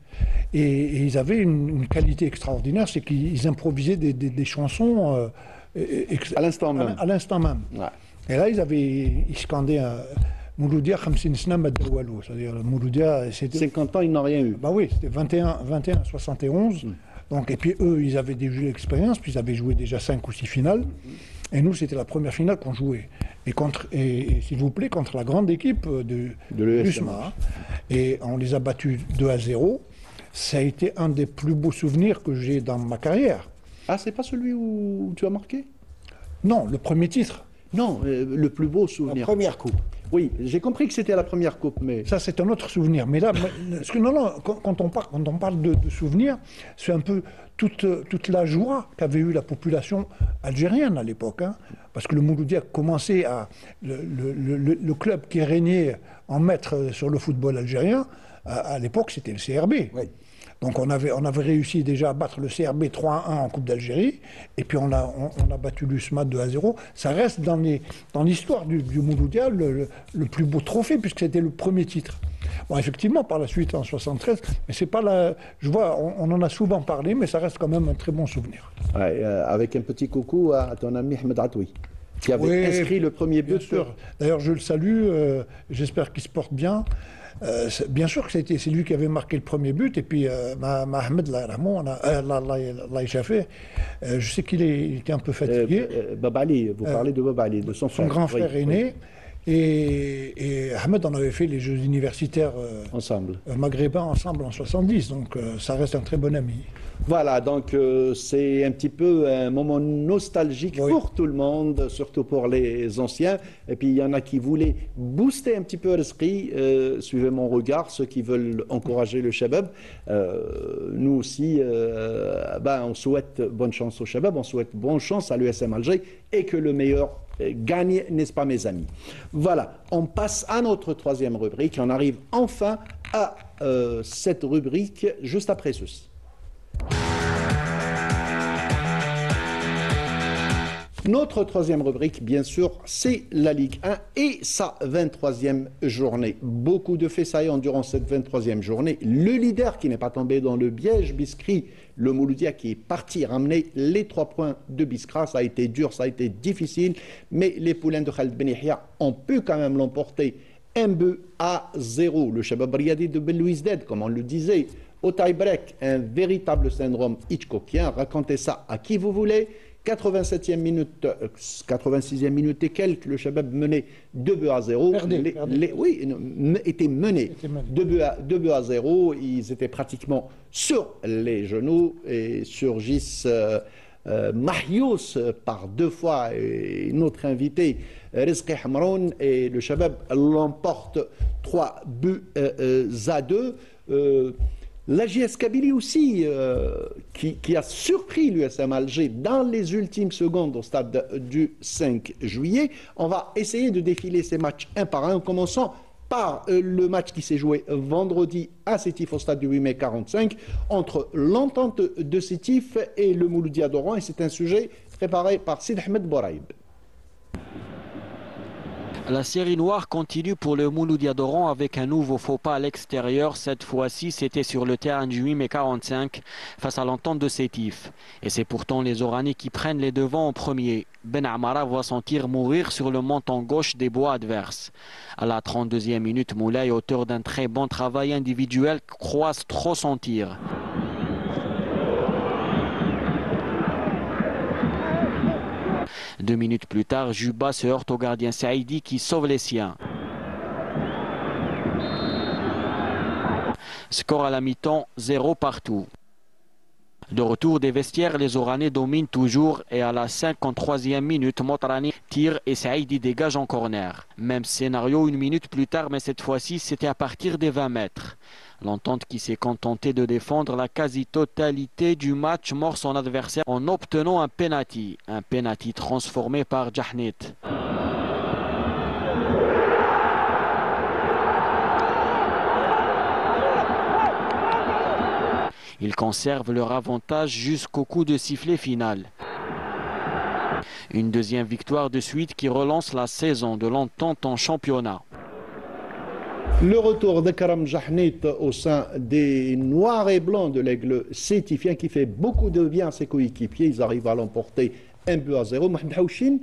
Et ils avaient une qualité extraordinaire, c'est qu'ils improvisaient des chansons à l'instant même. À l'instant même. Ouais. Et là, ils scandaient Mouloudia 50 sna ma daw walou, c'est-à-dire le Mouloudia, c'était 50 ans, ils n'ont rien eu. Bah oui, c'était 21 71. Donc, et puis eux, ils avaient déjà eu l'expérience, puis ils avaient joué déjà 5 ou 6 finales. Et nous, c'était la première finale qu'on jouait. Et s'il vous plaît, contre la grande équipe de l'USMA. Et on les a battus 2-0. Ça a été un des plus beaux souvenirs que j'ai dans ma carrière. Ah, c'est pas celui où tu as marqué? Non, le premier titre. Non, le plus beau souvenir. La première coupe. Oui, j'ai compris que c'était la première coupe, mais... Ça, c'est un autre souvenir. Mais là, quand on parle de souvenirs, c'est un peu toute la joie qu'avait eu la population algérienne à l'époque. Hein, parce que le Mouloudia commençait à... Le club qui régnait en maître sur le football algérien, à l'époque, c'était le CRB. Oui. Donc on avait réussi déjà à battre le CRB 3-1 en Coupe d'Algérie, et puis on a battu l'USMA 2-0. Ça reste dans l'histoire du Mouloudia le plus beau trophée, puisque c'était le premier titre. Bon, effectivement, par la suite, en 73, mais c'est pas la... Je vois, on en a souvent parlé, mais ça reste quand même un très bon souvenir. Ouais, avec un petit coucou à ton ami Ahmed Atoui, qui avait inscrit le premier but. Bien sûr. D'ailleurs, je le salue, j'espère qu'il se porte bien. Bien sûr que c'est lui qui avait marqué le premier but, et puis Ahmed, je sais qu'il était un peu fatigué. Babali, vous parlez de Babali, de son frère. Son grand frère aîné, Et Ahmed, on avait fait les Jeux universitaires Ensemble. maghrébins ensemble en 70, donc ça reste un très bon ami. Voilà, donc c'est un petit peu un moment nostalgique pour tout le monde, surtout pour les anciens. Et puis il y en a qui voulaient booster un petit peu l'esprit, suivez mon regard, ceux qui veulent encourager le Shabab. Nous aussi, on souhaite bonne chance au Shabab, on souhaite bonne chance à l'USM Alger et que le meilleur gagne, n'est-ce pas mes amis? Voilà, on passe à notre troisième rubrique, on arrive enfin à cette rubrique juste après ceci. Notre troisième rubrique, bien sûr, c'est la Ligue 1 et sa 23e journée. Beaucoup de faits saillants durant cette 23e journée. Le leader qui n'est pas tombé dans le piège, Biskri, le Mouloudia qui est parti ramener les 3 points de Biskra. Ça a été dur, ça a été difficile, mais les poulains de Khaled Ben Yahya ont pu quand même l'emporter 1-0. Le Shabab Riyadi de Ben Louizded, comme on le disait, au tie-break, un véritable syndrome Hitchcockien. Racontez ça à qui vous voulez. 86e minute et quelques, le Shabab menait 2-0. Oui, était mené 2-0. Ils étaient pratiquement sur les genoux et surgissent Mahious par 2 fois et notre invité Rizqi Hamroun et le Shabab l'emporte 3-2. La JS Kabylie aussi, qui a surpris l'USM Alger dans les ultimes secondes au stade du 5 juillet. On va essayer de défiler ces matchs un par un, en commençant par le match qui s'est joué vendredi à Sétif au stade du 8 mai 45 entre l'entente de Sétif et le Mouloudia d'Oran. Et c'est un sujet préparé par Sid Ahmed Bouraïb. La série noire continue pour le Mouloudia d'Oran avec un nouveau faux pas à l'extérieur. Cette fois-ci, c'était sur le terrain du 8 mai 45 face à l'entente de Sétif. Et c'est pourtant les Oranais qui prennent les devants en premier. Ben Amara voit son tir mourir sur le montant gauche des bois adverses. À la 32e minute, Moulay, auteur d'un très bon travail individuel, croise trop son tir. Deux minutes plus tard, Juba se heurte au gardien Saïdi qui sauve les siens. Score à la mi-temps, 0 partout. De retour des vestiaires, les Oranais dominent toujours et à la 53e minute, Motrani tire et Saïdi dégage en corner. Même scénario 1 minute plus tard, mais cette fois-ci, c'était à partir des 20 mètres. L'entente qui s'est contentée de défendre la quasi-totalité du match mord son adversaire en obtenant un penalty transformé par Jahnit. Ils conservent leur avantage jusqu'au coup de sifflet final. Une deuxième victoire de suite qui relance la saison de l'entente en championnat. Le retour de Karam Jahnit au sein des Noirs et Blancs de l'Aigle sétifien qui fait beaucoup de bien à ses coéquipiers. Ils arrivent à l'emporter 1-0. Mohamed Haouchine,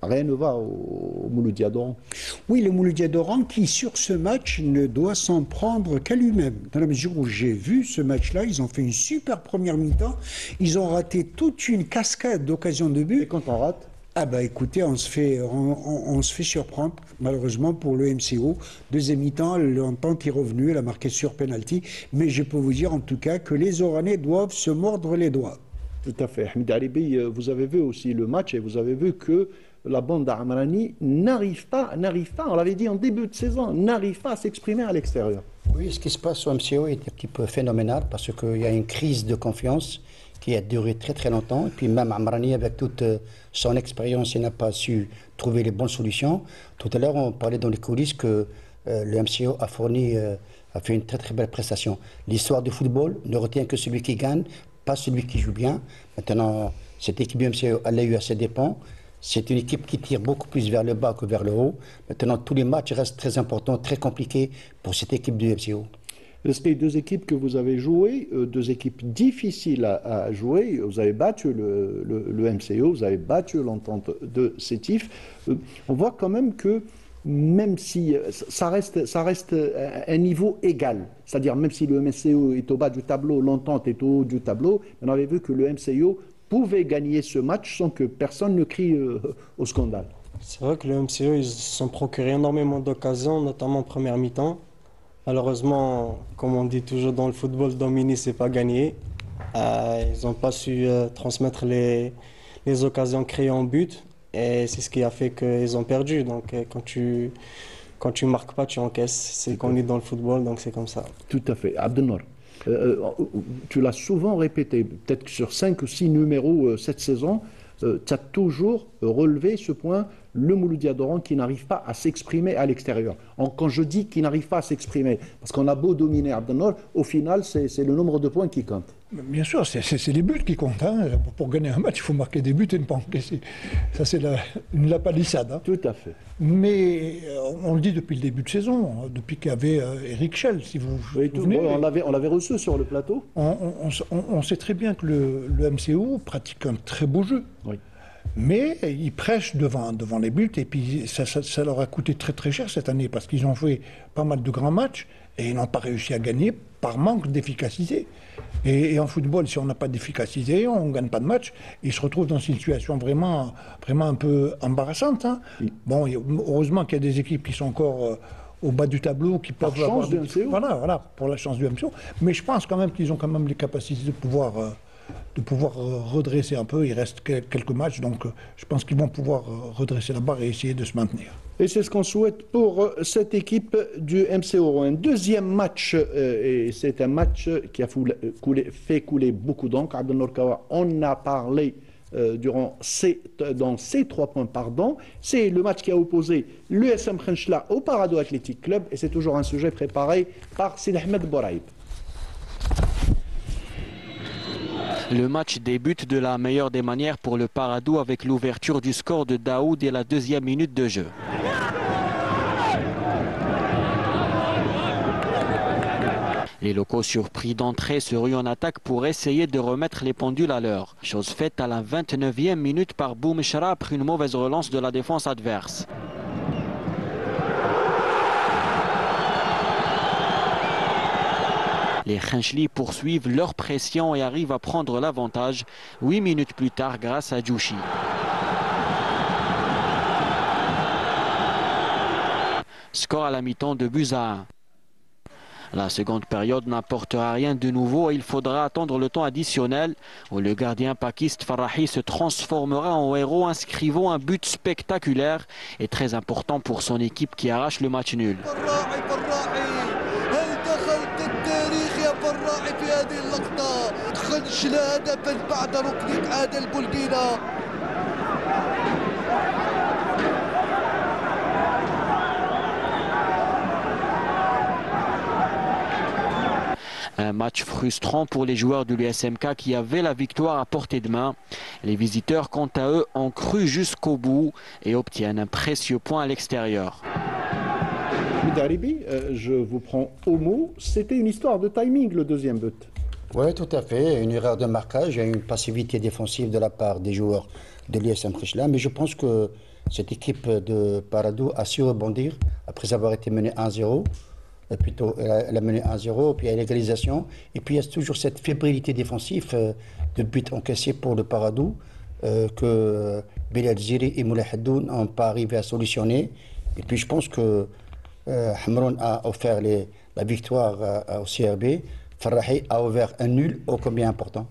rien ne va au Mouloudia d'Oran. Oui, le Mouloudia d'Oran qui, sur ce match, ne doit s'en prendre qu'à lui-même. Dans la mesure où j'ai vu ce match-là, ils ont fait une super première mi-temps. Ils ont raté toute une cascade d'occasions de but. Et quand on rate? Ah bah écoutez, on se fait surprendre, malheureusement pour le MCO. Deuxième mi-temps, l'entente est revenue, elle a marqué sur penalty. Mais je peux vous dire en tout cas que les Oranais doivent se mordre les doigts. Tout à fait. Hamid Aribi, vous avez vu aussi le match et vous avez vu que la bande d'Amrani n'arrive pas, on l'avait dit en début de saison, n'arrive pas à s'exprimer à l'extérieur. Oui, ce qui se passe au MCO est un petit peu phénoménal parce qu'il y a une crise de confiance qui a duré très très longtemps. Et puis même Amrani, avec toute son expérience, il n'a pas su trouver les bonnes solutions. Tout à l'heure, on parlait dans les coulisses que le MCO a fait une très très belle prestation. L'histoire du football ne retient que celui qui gagne, pas celui qui joue bien. Maintenant, cette équipe du MCO, elle l'a eu à ses dépens. C'est une équipe qui tire beaucoup plus vers le bas que vers le haut. Maintenant, tous les matchs restent très importants, très compliqués pour cette équipe du MCO. Les deux équipes que vous avez jouées, deux équipes difficiles à jouer. Vous avez battu le MCO, vous avez battu l'entente de Sétif. On voit quand même que même si ça reste un niveau égal, c'est-à-dire même si le MCO est au bas du tableau, l'entente est au haut du tableau, on avait vu que le MCO pouvait gagner ce match sans que personne ne crie au scandale. C'est vrai que le MCO, ils se sont procuré énormément d'occasions, notamment en première mi-temps. Malheureusement, comme on dit toujours dans le football, dominer, c'est pas gagner. Ils n'ont pas su transmettre les occasions créées en but. Et c'est ce qui a fait qu'ils ont perdu. Donc quand tu marques pas, tu encaisses. C'est qu'on est dans le football, donc c'est comme ça. Tout à fait. Abdelnour, tu l'as souvent répété, peut-être que sur 5 ou 6 numéros cette saison, tu as toujours relevé ce point, le Mouloudia d'Oran qui n'arrive pas à s'exprimer à l'extérieur. Quand je dis qu'il n'arrive pas à s'exprimer, parce qu'on a beau dominer Abdelnour, au final, c'est le nombre de points qui compte. Bien sûr, c'est les buts qui comptent. Hein. Pour gagner un match, il faut marquer des buts et ne pas encaisser. Ça, c'est la palissade. Hein. Tout à fait. Mais on le dit depuis le début de saison, depuis qu'il y avait Eric Schell, si vous vous souvenez. On l'avait reçu sur le plateau. On sait très bien que le MCO pratique un très beau jeu. Oui. Mais ils prêchent devant les buts et puis ça leur a coûté très très cher cette année parce qu'ils ont fait pas mal de grands matchs et ils n'ont pas réussi à gagner par manque d'efficacité. Et en football, si on n'a pas d'efficacité, on ne gagne pas de match. Ils se retrouvent dans une situation vraiment un peu embarrassante. Hein. Oui. Bon, heureusement qu'il y a des équipes qui sont encore au bas du tableau, qui peuvent avoir... du MCO. Voilà, pour la chance du MCO. Mais je pense quand même qu'ils ont quand même les capacités de pouvoir redresser un peu. Il reste quelques matchs, donc je pense qu'ils vont pouvoir redresser la barre et essayer de se maintenir. Et c'est ce qu'on souhaite pour cette équipe du MCO. Un deuxième match, et c'est un match qui a fait couler beaucoup d'encre. Abdelnour Kawa, on a parlé dans ces 3 points, c'est le match qui a opposé l'USM Khenchela au Parado Athletic Club, et c'est toujours un sujet préparé par Sid Ahmed Bouraïb. Le match débute de la meilleure des manières pour le Paradou avec l'ouverture du score de Daoud et la 2e minute de jeu. Les locaux surpris d'entrée se ruent en attaque pour essayer de remettre les pendules à l'heure. Chose faite à la 29e minute par Boumeshra après une mauvaise relance de la défense adverse. Les Khencheli poursuivent leur pression et arrivent à prendre l'avantage 8 minutes plus tard grâce à Djouchi. Score à la mi-temps de buts à 1. La seconde période n'apportera rien de nouveau et il faudra attendre le temps additionnel où le gardien pakiste Farrahi se transformera en héros inscrivant un but spectaculaire et très important pour son équipe qui arrache le match nul. Un match frustrant pour les joueurs de l'USMK qui avaient la victoire à portée de main. Les visiteurs, quant à eux, ont cru jusqu'au bout et obtiennent un précieux point à l'extérieur. Midaribi, je vous prends au mot. C'était une histoire de timing, le deuxième but. Oui, tout à fait. Une erreur de marquage et une passivité défensive de la part des joueurs de l'USM Khenchela. Mais je pense que cette équipe de Paradou a su rebondir après avoir été menée 1-0. Plutôt, elle a mené 1-0, puis il y a l'égalisation. Et puis il y a toujours cette fébrilité défensive de but encaissé pour le Paradou que Belal Ziri et Moulay Haddoun n'ont pas arrivé à solutionner. Et puis je pense que Hamron a offert la victoire au CRB. Farrahi a ouvert un nul ô combien important.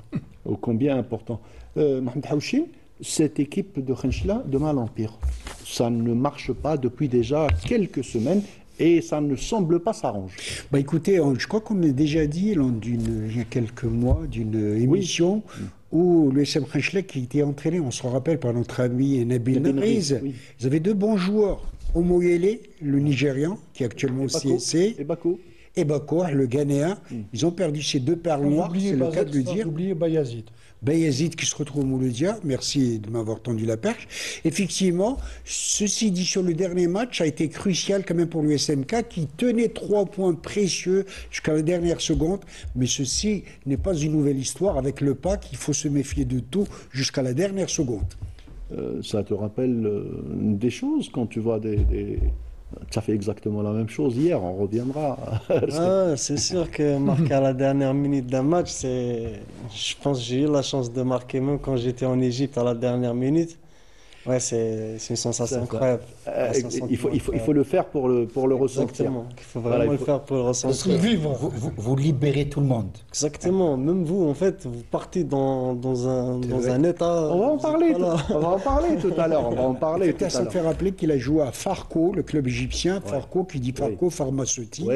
Ô combien important. Mohamed Haouchi, cette équipe de Khenchela, demain l'Empire, ça ne marche pas depuis déjà quelques semaines. Et ça ne semble pas s'arranger. Bah écoutez, je crois qu'on a déjà dit il y a quelques mois d'une émission où le SM Khenchela qui était entraîné, on se rappelle, par notre ami Nabil Nariz. Oui. Ils avaient 2 bons joueurs. Omoyele, le Nigérian, qui est actuellement au CSC. Et Bako, le Ghanéen. Ils ont perdu ces 2 perles noires, c'est le cas de le dire. Sans oublier Bayazid. Bayazid qui se retrouve au Mouloudia, merci de m'avoir tendu la perche. Effectivement, ceci dit sur le dernier match a été crucial quand même pour l'USMK qui tenait 3 points précieux jusqu'à la dernière seconde. Mais ceci n'est pas une nouvelle histoire avec le PAC, il faut se méfier de tout jusqu'à la dernière seconde. Ça te rappelle des choses quand tu vois Ça fait exactement la même chose hier, on reviendra. C'est sûr que marquer à la dernière minute d'un match, je pense que j'ai eu la chance de marquer même quand j'étais en Égypte à la dernière minute. Ouais, c'est une sensation incroyable. Il faut le faire pour le ressentir. Exactement. Il faut vraiment le faire pour le ressentir. Vous libérez tout le monde. Exactement. Même vous, en fait, vous partez dans un état. On va en parler. On va en parler tout à l'heure. On va en parler. Ça me fait rappeler qu'il a joué à Farco, le club égyptien. Farco, qui dit Farco, pharmaceutique.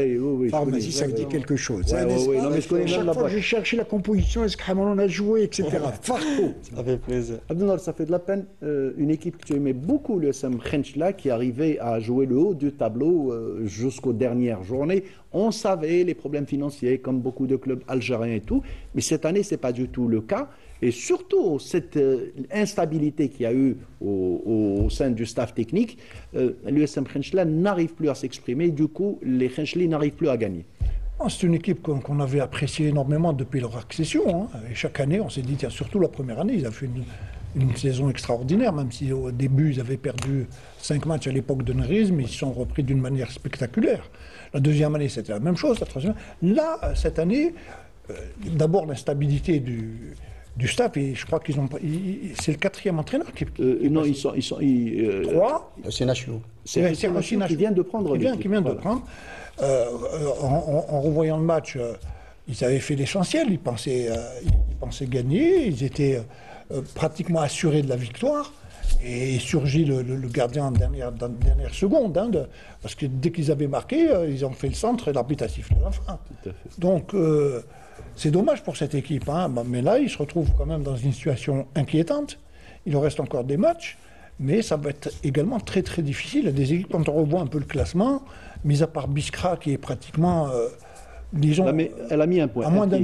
Pharmacie, ça dit quelque chose. Non, mais je connais chaque fois que j'ai cherché la composition, est-ce que Hamalon a joué, etc. Farco. Ça fait plaisir. Abdel, ça fait de la peine. Une équipe que tu aimais beaucoup, le SM Khenchla, qui arrivait à jouer le haut du tableau jusqu'aux dernières journées. On savait les problèmes financiers, comme beaucoup de clubs algériens et tout. Mais cette année, ce n'est pas du tout le cas. Et surtout, cette instabilité qu'il y a eu au sein du staff technique, l'USM Khenchla n'arrive plus à s'exprimer. Du coup, les Khenchli n'arrivent plus à gagner. C'est une équipe qu'on avait appréciée énormément depuis leur accession. Et chaque année, on s'est dit, surtout la première année, ils avaient fait une saison extraordinaire, même si au début, ils avaient perdu 5 matchs à l'époque de Neriz, mais ils se sont repris d'une manière spectaculaire. La deuxième année, c'était la même chose. La troisième. Là, cette année, d'abord l'instabilité du staff, et je crois qu'ils ont. C'est le 4e entraîneur qui. Non, ils sont 3. C'est Nachou. C'est Nachou qui vient de prendre. Qui vient de prendre. En revoyant le match, ils avaient fait l'essentiel. Ils pensaient gagner. Ils étaient pratiquement assurés de la victoire. Et surgit le gardien dans la dernière seconde. Parce que dès qu'ils avaient marqué, ils ont fait le centre et l'arbitre a sifflé à la fin. Tout à fait. Donc. C'est dommage pour cette équipe, mais là, ils se retrouvent quand même dans une situation inquiétante. Il leur reste encore des matchs, mais ça va être également très très difficile. Il y a des équipes, quand on revoit un peu le classement, mis à part Biskra qui est pratiquement, disons, elle a mis un point. À moins d'un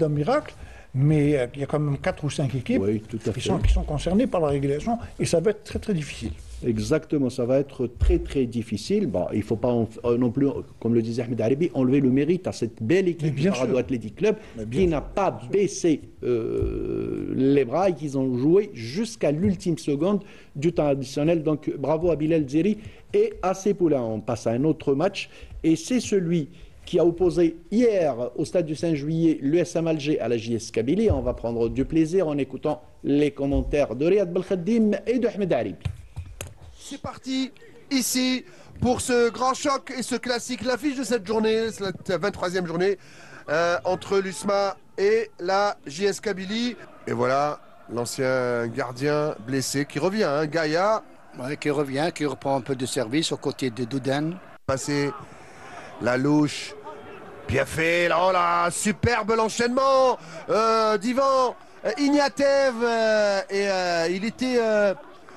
miracle, mais il y a quand même 4 ou 5 équipes qui sont concernées par la régulation, et ça va être très très difficile. Exactement, ça va être très très difficile. Bon, il ne faut pas non plus, comme le disait Ahmed Aribi, enlever le mérite à cette belle équipe du Parado Athletic Club qui n'a pas baissé les bras et qui ont joué jusqu'à l'ultime seconde du temps additionnel. Donc bravo à Bilal Zeri et à Sepoula. On passe à un autre match et c'est celui qui a opposé hier au stade du 5 juillet l'USM Alger à la JS Kabylie. On va prendre du plaisir en écoutant les commentaires de Riyad Belkhadim et de Ahmed Aribi. C'est parti ici pour ce grand choc et ce classique, l'affiche de cette journée, cette 23e journée entre l'USMA et la JS Kabylie. Et voilà l'ancien gardien blessé qui revient, Gaïa. Oui, qui revient, qui reprend un peu de service aux côtés de Doudan. Passer la louche, bien fait, oh là, superbe l'enchaînement d'Ivan Ignatev et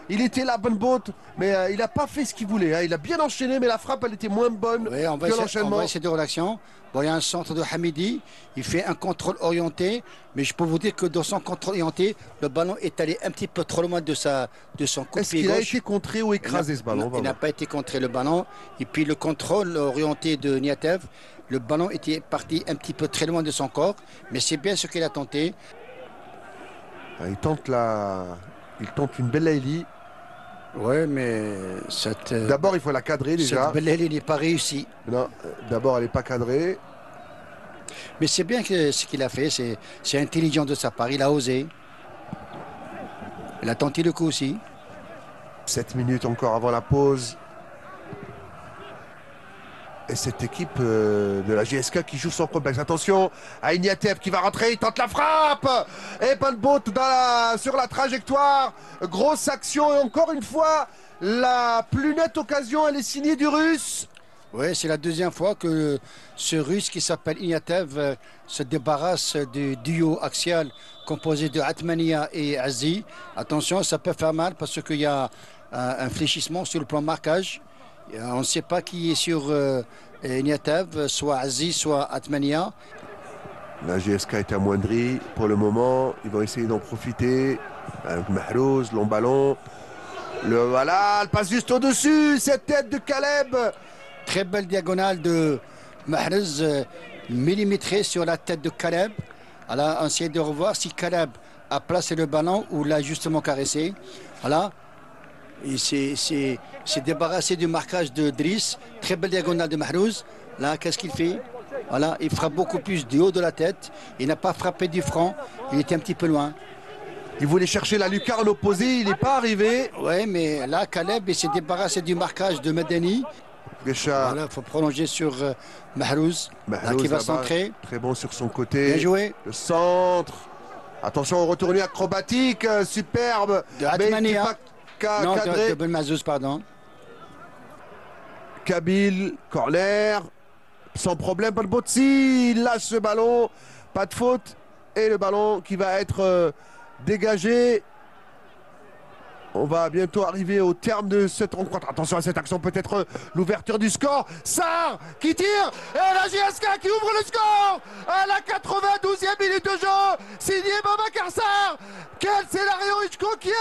il était la bonne botte, mais il n'a pas fait ce qu'il voulait. Il a bien enchaîné, mais la frappe, elle était moins bonne que l'enchaînement. On va essayer de réaction. Bon, il y a un centre de Hamidi. Il fait un contrôle orienté, mais je peux vous dire que dans son contrôle orienté, le ballon est allé un petit peu trop loin de son coup de pied gauche. Est-ce qu'il a été contré ou écrasé ce ballon? Il n'a pas été contré le ballon. Et puis le contrôle orienté de Niatev, le ballon était parti un petit peu très loin de son corps, mais c'est bien ce qu'il a tenté. Il tente une belle Laïli. Oui, mais d'abord, il faut la cadrer déjà. Cette belle n'est pas réussie. Non, d'abord, elle n'est pas cadrée. Mais c'est bien ce qu'il a fait. C'est intelligent de sa part. Il a osé. Il a tenté le coup aussi. 7 minutes encore avant la pause. Et cette équipe de la GSK qui joue sans complexe. Attention à Ignatev qui va rentrer, il tente la frappe. Et pas de botte sur la trajectoire. Grosse action et encore une fois, la plus nette occasion, elle est signée du Russe. Oui, c'est la deuxième fois que ce Russe qui s'appelle Ignatev se débarrasse du duo axial composé de Atmania et Azi. Attention, ça peut faire mal parce qu'il y a un fléchissement sur le plan marquage. On ne sait pas qui est sur Niatev, soit Aziz, soit Atmania. La GSK est amoindrie pour le moment. Ils vont essayer d'en profiter. Avec Mahrouz, long ballon. Voilà, elle passe juste au-dessus. Cette tête de Caleb. Très belle diagonale de Mahrouz, millimétrée sur la tête de Caleb. Alors, on essaie de revoir si Caleb a placé le ballon ou l'a justement caressé. Voilà. Il s'est débarrassé du marquage de Driss. Très belle diagonale de Mahrouz. Là, qu'est-ce qu'il fait? Voilà, il frappe beaucoup plus du haut de la tête. Il n'a pas frappé du front. Il était un petit peu loin. Il voulait chercher la lucarne opposée, il n'est pas arrivé. Oui, mais là, Caleb, il s'est débarrassé du marquage de Medeni. Voilà, il faut prolonger sur Mahrouz, qui va centrer. Très bon sur son côté. Bien joué. Le centre. Attention au retourné acrobatique, superbe. De Hatmani, non, de Ben Mazouz, pardon. Kabil, corner. Sans problème, Balbotsi, il lâche ce ballon. Pas de faute. Et le ballon qui va être dégagé. On va bientôt arriver au terme de cette rencontre. Attention à cette action, peut-être l'ouverture du score. Sarr qui tire. Et la JSK qui ouvre le score à la 92e minute de jeu. Signé Babacar Sarr. Quel scénario Hitchcockien.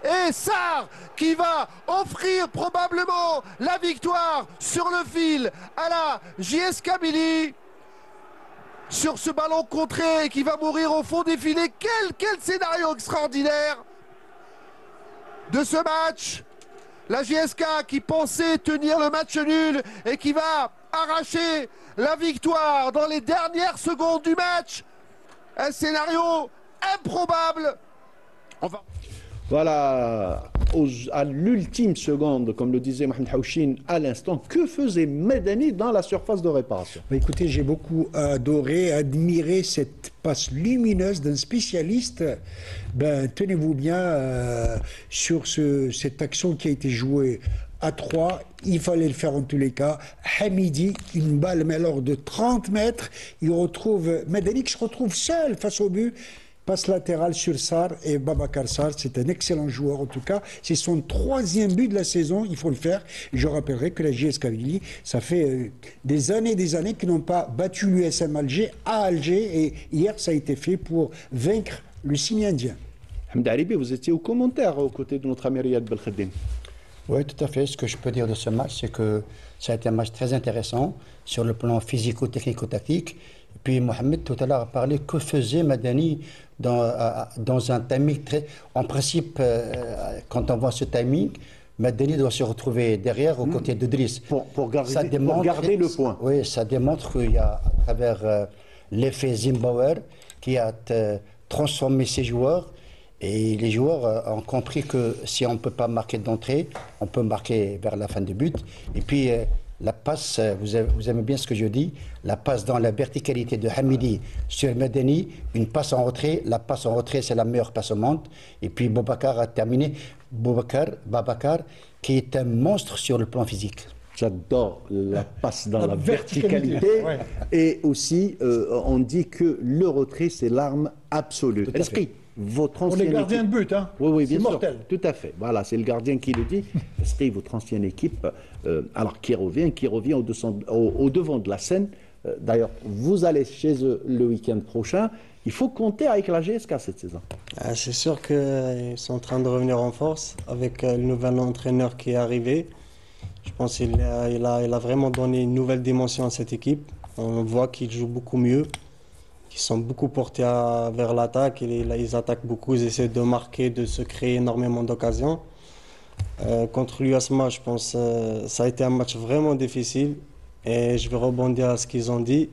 Et Sarr qui va offrir probablement la victoire sur le fil à la JS Kabylie. Sur ce ballon contré qui va mourir au fond des filets. Quel scénario extraordinaire de ce match. La JSK qui pensait tenir le match nul et qui va arracher la victoire dans les dernières secondes du match. Un scénario improbable. Enfin... Voilà, à l'ultime seconde, comme le disait Mohamed Haouchine à l'instant, que faisait Medeni dans la surface de réparation? Écoutez, j'ai beaucoup adoré, admiré cette passe lumineuse d'un spécialiste. Tenez-vous bien sur cette action qui a été jouée à 3, il fallait le faire en tous les cas. Hamidi, une balle, mais alors de 30 mètres, il retrouve Medeni qui se retrouve seul face au but. Passe latérale sur Sarr et Babacar Sarr, c'est un excellent joueur en tout cas. C'est son 3e but de la saison, il faut le faire. Et je rappellerai que la JS Kabylie, ça fait des années qu'ils n'ont pas battu l'USM Alger à Alger. Et hier, ça a été fait pour vaincre le Simi indien. Hamd Haribi, vous étiez aux commentaires aux côtés de notre ami Riyad Belkhadim. Oui, tout à fait. Ce que je peux dire de ce match, c'est que ça a été un match très intéressant sur le plan physico-technico-tactique. Et puis Mohamed, tout à l'heure, a parlé que faisait Medeni dans un timing très... En principe, quand on voit ce timing, Medeni doit se retrouver derrière, aux côtés de Driss. Pour garder le point. Oui, ça démontre qu'il y a, à travers l'effet Zimbabwe, qui a transformé ses joueurs. Et les joueurs ont compris que si on ne peut pas marquer d'entrée, on peut marquer vers la fin du but. Et puis... la passe, vous aimez bien ce que je dis, la passe dans la verticalité de Hamidi sur Medeni, une passe en retrait. La passe en retrait, c'est la meilleure passe au monde. Et puis Babacar a terminé. Babacar, qui est un monstre sur le plan physique. J'adore la passe dans la verticalité. Ouais. Et aussi, on dit que le retrait, c'est l'arme absolue. Votre ancienne équipe... gardien de but, hein. Oui, bien sûr. Mortel. Tout à fait. Voilà, c'est le gardien qui le dit. Est-ce que votre ancienne équipe, alors qui revient au devant de la scène, d'ailleurs, vous allez chez eux le week-end prochain, il faut compter avec la GSK cette saison. C'est sûr qu'ils sont en train de revenir en force avec le nouvel entraîneur qui est arrivé. Je pense qu'il a vraiment donné une nouvelle dimension à cette équipe. On voit qu'ils jouent beaucoup mieux. Ils sont beaucoup portés vers l'attaque, ils attaquent beaucoup, ils essaient de marquer, de se créer énormément d'occasions. Contre l'USMA, je pense ça a été un match vraiment difficile et je vais rebondir à ce qu'ils ont dit.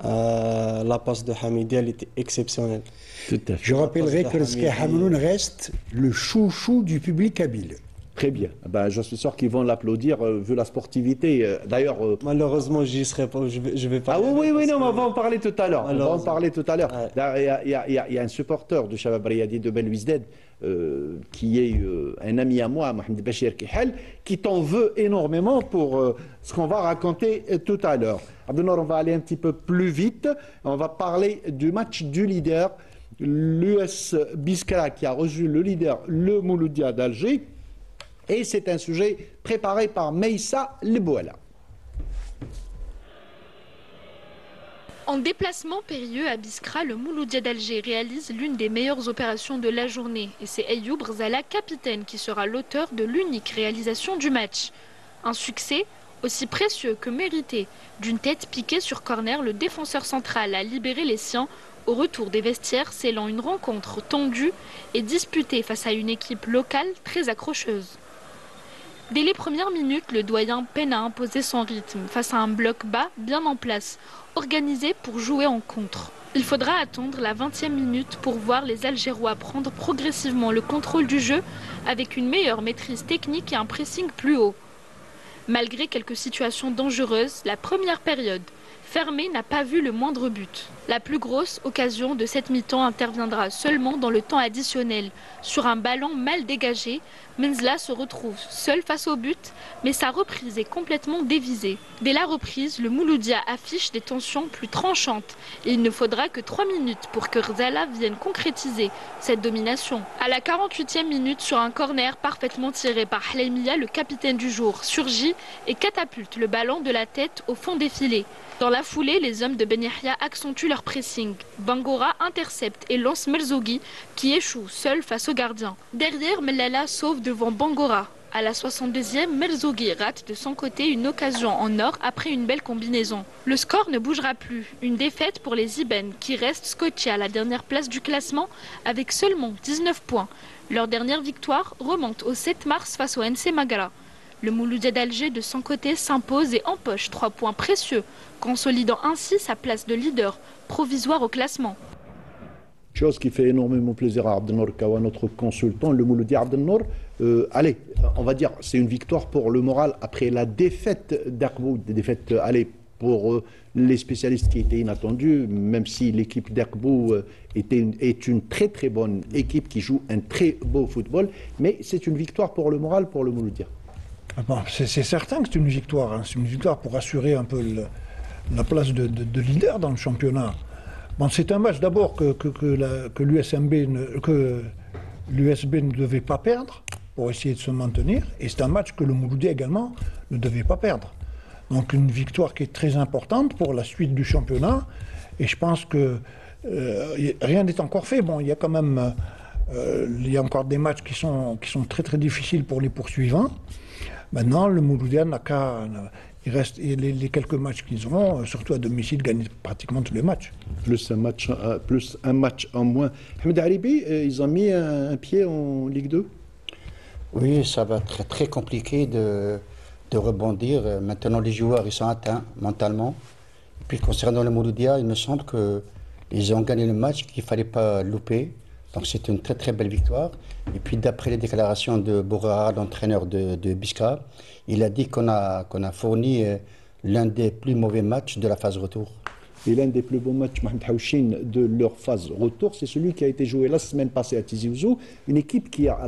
La passe de Hamidi, elle était exceptionnelle. Je rappellerai que Hamloun reste le chouchou du public kabyle. Très bien. Je suis sûr qu'ils vont l'applaudir vu la sportivité. D'ailleurs, malheureusement, j'y serai pas. Je vais pas. Ah oui, non, mais on va en parler tout à l'heure. Il y a un supporter de Shabab Riyadi de Ben Wizded qui est un ami à moi, Mohamed Bachir Kihel, qui t'en veut énormément pour ce qu'on va raconter tout à l'heure. Abdelnour, on va aller un petit peu plus vite. On va parler du match du leader, l'US Biskra, qui a reçu le leader, le Mouloudia d'Alger. Et c'est un sujet préparé par Meissa Lebouala. En déplacement périlleux à Biskra, le Mouloudia d'Alger réalise l'une des meilleures opérations de la journée. Et c'est Ayoub Rzala, capitaine, qui sera l'auteur de l'unique réalisation du match. Un succès aussi précieux que mérité. D'une tête piquée sur corner, le défenseur central a libéré les siens au retour des vestiaires, scellant une rencontre tendue et disputée face à une équipe locale très accrocheuse. Dès les premières minutes, le doyen peine à imposer son rythme face à un bloc bas bien en place, organisé pour jouer en contre. Il faudra attendre la 20e minute pour voir les Algérois prendre progressivement le contrôle du jeu avec une meilleure maîtrise technique et un pressing plus haut. Malgré quelques situations dangereuses, la première période fermée n'a pas vu le moindre but. La plus grosse occasion de cette mi-temps interviendra seulement dans le temps additionnel. Sur un ballon mal dégagé, Menzla se retrouve seul face au but, mais sa reprise est complètement dévisée. Dès la reprise, le Mouloudia affiche des tensions plus tranchantes et il ne faudra que 3 minutes pour que Rzala vienne concrétiser cette domination. À la 48e minute, sur un corner parfaitement tiré par Hleimia, le capitaine du jour surgit et catapulte le ballon de la tête au fond des filets. Dans la foulée, les hommes de Ben Yahya accentuent leur pressing. Bangora intercepte et lance Merzougui qui échoue seul face au gardien. Derrière, Mellala sauve devant Bangora. À la 62e, Merzougui rate de son côté une occasion en or après une belle combinaison. Le score ne bougera plus. Une défaite pour les Ibn qui restent scotchés à la dernière place du classement avec seulement 19 points. Leur dernière victoire remonte au 7 mars face au NC Magara. Le Mouloudia d'Alger de son côté s'impose et empoche 3 points précieux, consolidant ainsi sa place de leader provisoire au classement. Chose qui fait énormément plaisir à Abdelnour Kawa, notre consultant, le Mouloudia Abdelnour. Allez, on va dire, c'est une victoire pour le moral après la défaite d'Akbou, des défaites, pour les spécialistes qui étaient inattendus, même si l'équipe d'Akbou est une très très bonne équipe qui joue un très beau football, mais c'est une victoire pour le moral, pour le Mouloudia. Bon, c'est certain que c'est une victoire. Hein. C'est une victoire pour assurer un peu la place de leader dans le championnat. Bon, c'est un match d'abord que l'USB ne devait pas perdre pour essayer de se maintenir. Et c'est un match que le Mouloudia également ne devait pas perdre. Donc une victoire qui est très importante pour la suite du championnat. Et je pense que rien n'est encore fait. Bon, il y a quand même il y a encore des matchs qui sont très très difficiles pour les poursuivants. Maintenant, le Mouloudia n'a qu'à... Il reste les quelques matchs qu'ils auront, surtout à domicile, gagnent pratiquement tous les matchs. Plus un match en moins. Ahmed Haribi, ils ont mis un pied en Ligue 2 ? Oui, ça va être très compliqué de rebondir. Maintenant, les joueurs ils sont atteints mentalement. Et puis, concernant le Mouloudia, il me semble qu'ils ont gagné le match qu'il ne fallait pas louper. Donc, c'est une très très belle victoire. Et puis, d'après les déclarations de Bourara, l'entraîneur de Biskra, il a dit qu'on a fourni l'un des plus mauvais matchs de la phase retour. Et l'un des plus beaux matchs, Mohamed Haouchine, de leur phase retour, c'est celui qui a été joué la semaine passée à Tizi Ouzou. Une équipe qui a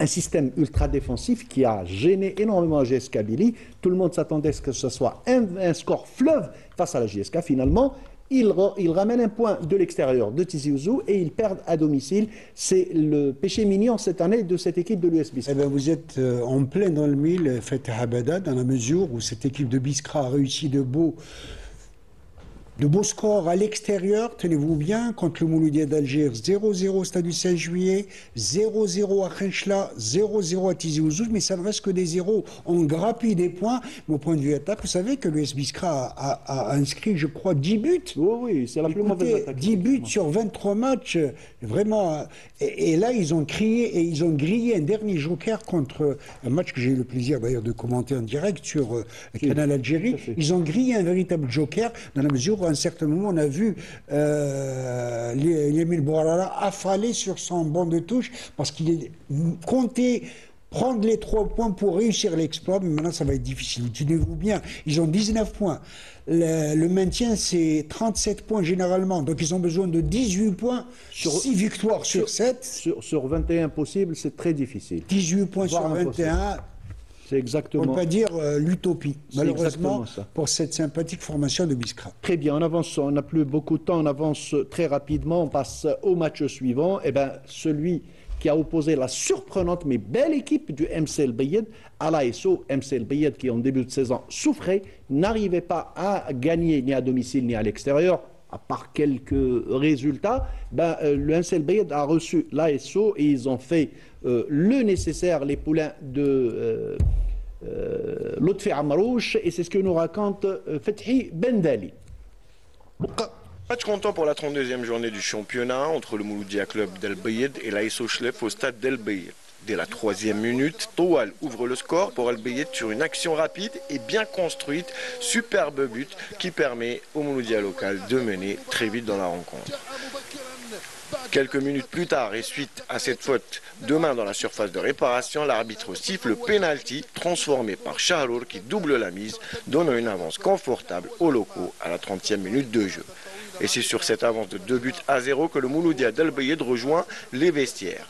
un système ultra défensif qui a gêné énormément la GS Kabylie. Tout le monde s'attendait à ce que ce soit un score fleuve face à la GSK. Finalement, ils ramènent un point de l'extérieur de Tizi Ouzou et ils perdent à domicile. C'est le péché mignon cette année de cette équipe de l'US Biskra. Eh bien, vous êtes en plein dans le mille, Fateh Abada, dans la mesure où cette équipe de Biskra a réussi de beaux scores à l'extérieur, tenez-vous bien, contre le Mouloudia d'Alger, 0-0 stade du 16 juillet, 0-0 à Khenchla, 0-0 à Tizi Ouzou, mais ça ne reste que des zéros. On grappille des points, mais au point de vue attaque, vous savez que l'US Biskra a inscrit, je crois, 10 buts. Oui, c'est la plus mauvaise attaque. 10 buts sur 23 matchs, vraiment. Et là, ils ont crié et ils ont grillé un dernier joker contre un match que j'ai eu le plaisir d'ailleurs de commenter en direct sur Canal Algérie. Ils ont grillé un véritable joker dans la mesure où à un certain moment, on a vu Yamil Bouarala affaler sur son banc de touche parce qu'il comptait prendre les 3 points pour réussir l'exploit, mais maintenant ça va être difficile. Tenez-vous bien, ils ont 19 points. Le maintien, c'est 37 points généralement, donc ils ont besoin de 18 points, 6 victoires sur 7. Sur 21 possibles, c'est très difficile. 18 points sur 21. C'est exactement. On ne peut pas dire l'utopie, malheureusement, pour cette sympathique formation de Biskra. Très bien, on avance, on n'a plus beaucoup de temps, on avance très rapidement, on passe au match suivant. Eh bien, celui qui a opposé la surprenante mais belle équipe du MC El Bayed à l'ASO. MC El Bayed qui en début de saison souffrait, n'arrivait pas à gagner ni à domicile ni à l'extérieur. À part quelques résultats, le MC El Bayed a reçu l'ASO et ils ont fait le nécessaire, les poulains de Lotfi Amrouche, et c'est ce que nous raconte Fethi Bendali. Match comptant pour la 32e journée du championnat entre le Mouloudia Club d'El Bayed et l'ASO Chlef au stade d'El Bayed. Dès la 3e minute, Toual ouvre le score pour Al Bayed sur une action rapide et bien construite. Superbe but qui permet au Mouloudia local de mener très vite dans la rencontre. Quelques minutes plus tard et suite à cette faute de main dans la surface de réparation, l'arbitre siffle le penalty transformé par Shahrour qui double la mise, donnant une avance confortable aux locaux à la 30e minute de jeu. Et c'est sur cette avance de 2-0 que le Mouloudia d'Al Bayed rejoint les vestiaires.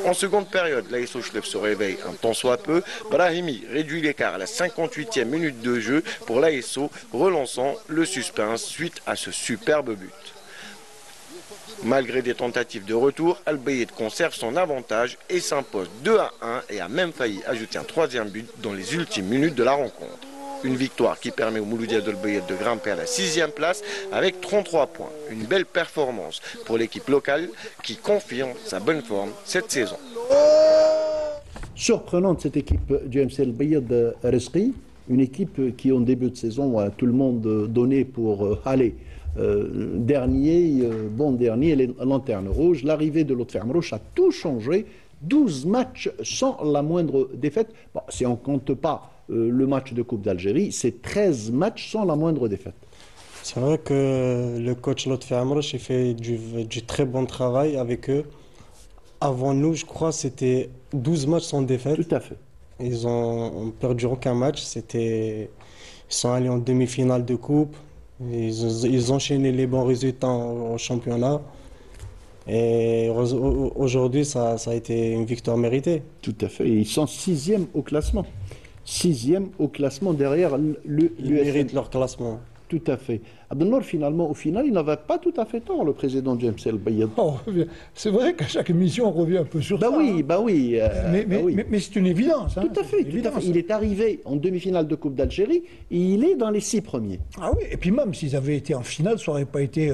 En seconde période, l'AS Ochlef se réveille un tant soit peu. Brahimi réduit l'écart à la 58e minute de jeu pour l'ASO, relançant le suspense suite à ce superbe but. Malgré des tentatives de retour, Al Bayed conserve son avantage et s'impose 2-1 et a même failli ajouter un 3e but dans les ultimes minutes de la rencontre. Une victoire qui permet au Mouloudia d'Al Bayed de grimper à la 6e place avec 33 points. Une belle performance pour l'équipe locale qui confirme sa bonne forme cette saison. Surprenante cette équipe du MC Al Bayed Resqi, une équipe qui en début de saison a tout le monde donné pour aller dernier, bon dernier, les lanternes rouges. L'arrivée de Lotfi Amrouche a tout changé. 12 matchs sans la moindre défaite. Bon, si on ne compte pas le match de Coupe d'Algérie, c'est 13 matchs sans la moindre défaite. C'est vrai que le coach Lotfi Amrouche il fait du très bon travail avec eux. Avant nous, je crois, c'était 12 matchs sans défaite. Tout à fait. Ils ont perdu aucun match. Ils sont allés en demi-finale de Coupe. Ils enchaînaient les bons résultats au championnat. Et aujourd'hui, ça a été une victoire méritée. Tout à fait. Et ils sont 6e au classement. 6e au classement derrière Ils méritent leur classement. Tout à fait. Abdelnour, finalement, au final, il n'avait pas tout à fait tort, le président du MC Al Bayed. C'est vrai qu'à chaque émission, on revient un peu sur ça. Oui. Mais c'est une évidence. Tout à fait. Il est arrivé en demi-finale de Coupe d'Algérie et il est dans les 6 premiers. Ah oui, et puis même s'ils avaient été en finale, ça n'aurait pas été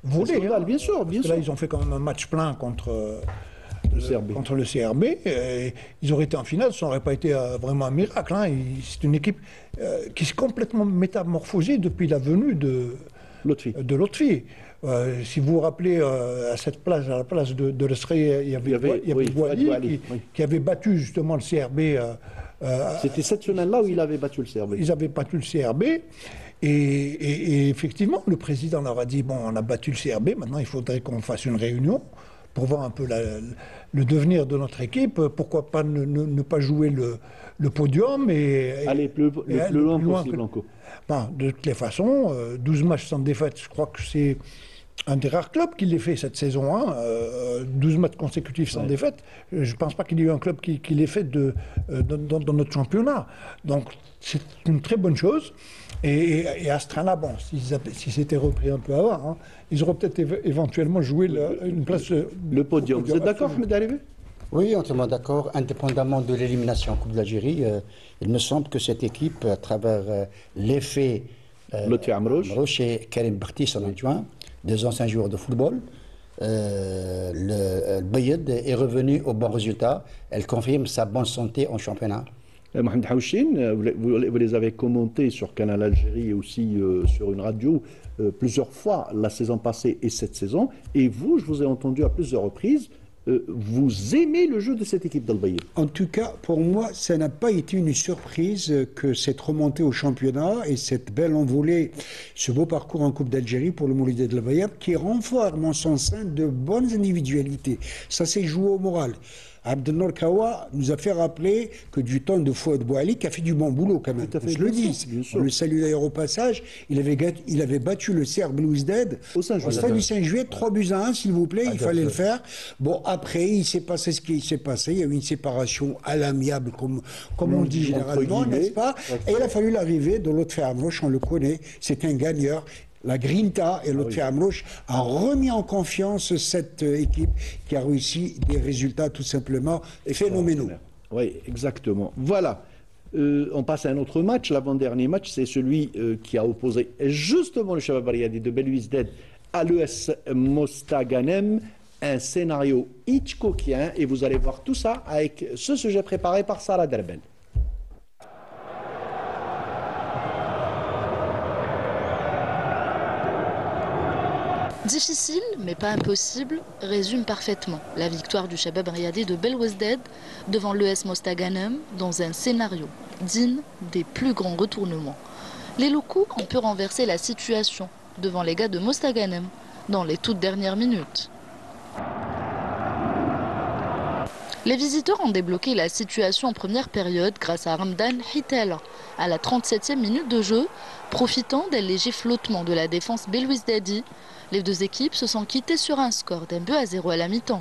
volé. Bien sûr. Là, ils ont fait quand même un match plein contre le CRB. Ils auraient été en finale, ça n'aurait pas été vraiment un miracle. C'est une équipe qui s'est complètement métamorphosée depuis la venue de Lotfi. Si vous vous rappelez, à la place de Resqi, il y avait Bouali qui avait battu justement le CRB. C'était cette semaine-là où il avait battu le CRB. Ils avaient battu le CRB. Et effectivement, le président leur a dit, bon, on a battu le CRB, maintenant il faudrait qu'on fasse une réunion pour voir un peu le devenir de notre équipe. Pourquoi pas ne pas jouer le podium et aller le plus loin possible encore. Bon, de toutes les façons, 12 matchs sans défaite, je crois que c'est un des rares clubs qui l'ait fait cette saison. 12 matchs consécutifs sans défaite. Je ne pense pas qu'il y ait eu un club qui l'ait fait dans notre championnat. Donc c'est une très bonne chose. Et à ce train-là, bon, s'ils s'étaient repris un peu avant, ils auraient peut-être éventuellement joué une place. Le podium. Vous êtes d'accord, Ahmed Alivé ? Oui, entièrement d'accord. Indépendamment de l'élimination en Coupe d'Algérie, il me semble que cette équipe, à travers l'effet Lotfi Amrouche et Karim Barti, son adjoint, des anciens joueurs de football, le Bayed est revenu au bon résultat. Elle confirme sa bonne santé en championnat. Mohamed Haouchine, vous les avez commentés sur Canal Algérie et aussi sur une radio plusieurs fois la saison passée et cette saison. Et vous, je vous ai entendu à plusieurs reprises, vous aimez le jeu de cette équipe d'Al Bayed. En tout cas, pour moi, ça n'a pas été une surprise que cette remontée au championnat et cette belle envolée, ce beau parcours en Coupe d'Algérie pour le Mouloudia d'Al Bayed, qui renforce en son sein de bonnes individualités. Ça s'est joué au moral. Abdelnour Kawa nous a fait rappeler que du temps de Fouad Bouali, qui a fait du bon boulot quand même. Je le dis. On le salue d'ailleurs au passage. Il avait battu le CR Belouizdad au stade du Saint-Juillet, 3-1, s'il vous plaît. Il fallait le faire. Bon, après, il s'est passé ce qui s'est passé. Il y a eu une séparation à l'amiable, comme on dit généralement, n'est-ce pas? Et il a fallu l'arrivée de Lotfi Amrouche, on le connaît. C'est un gagneur. La Grinta et Lotfi Amrouche a remis en confiance cette équipe qui a réussi des résultats tout simplement phénoménaux. Oui, exactement. Voilà. On passe à un autre match. L'avant-dernier match, c'est celui qui a opposé justement le Shabab Riyadi de Belouizdad à l'ES Mostaganem. Un scénario hitchcockien. Et vous allez voir tout ça avec ce sujet préparé par Sarah Derbel. Difficile, mais pas impossible, résume parfaitement la victoire du Shabab Riadi de Belwesded devant l'ES Mostaganem dans un scénario digne des plus grands retournements. Les locaux ont pu renverser la situation devant les gars de Mostaganem dans les toutes dernières minutes. Les visiteurs ont débloqué la situation en première période grâce à Ramdan Hitela à la 37e minute de jeu, profitant d'un léger flottement de la défense belwesdadi. Les deux équipes se sont quittées sur un score d'1-0 à la mi-temps.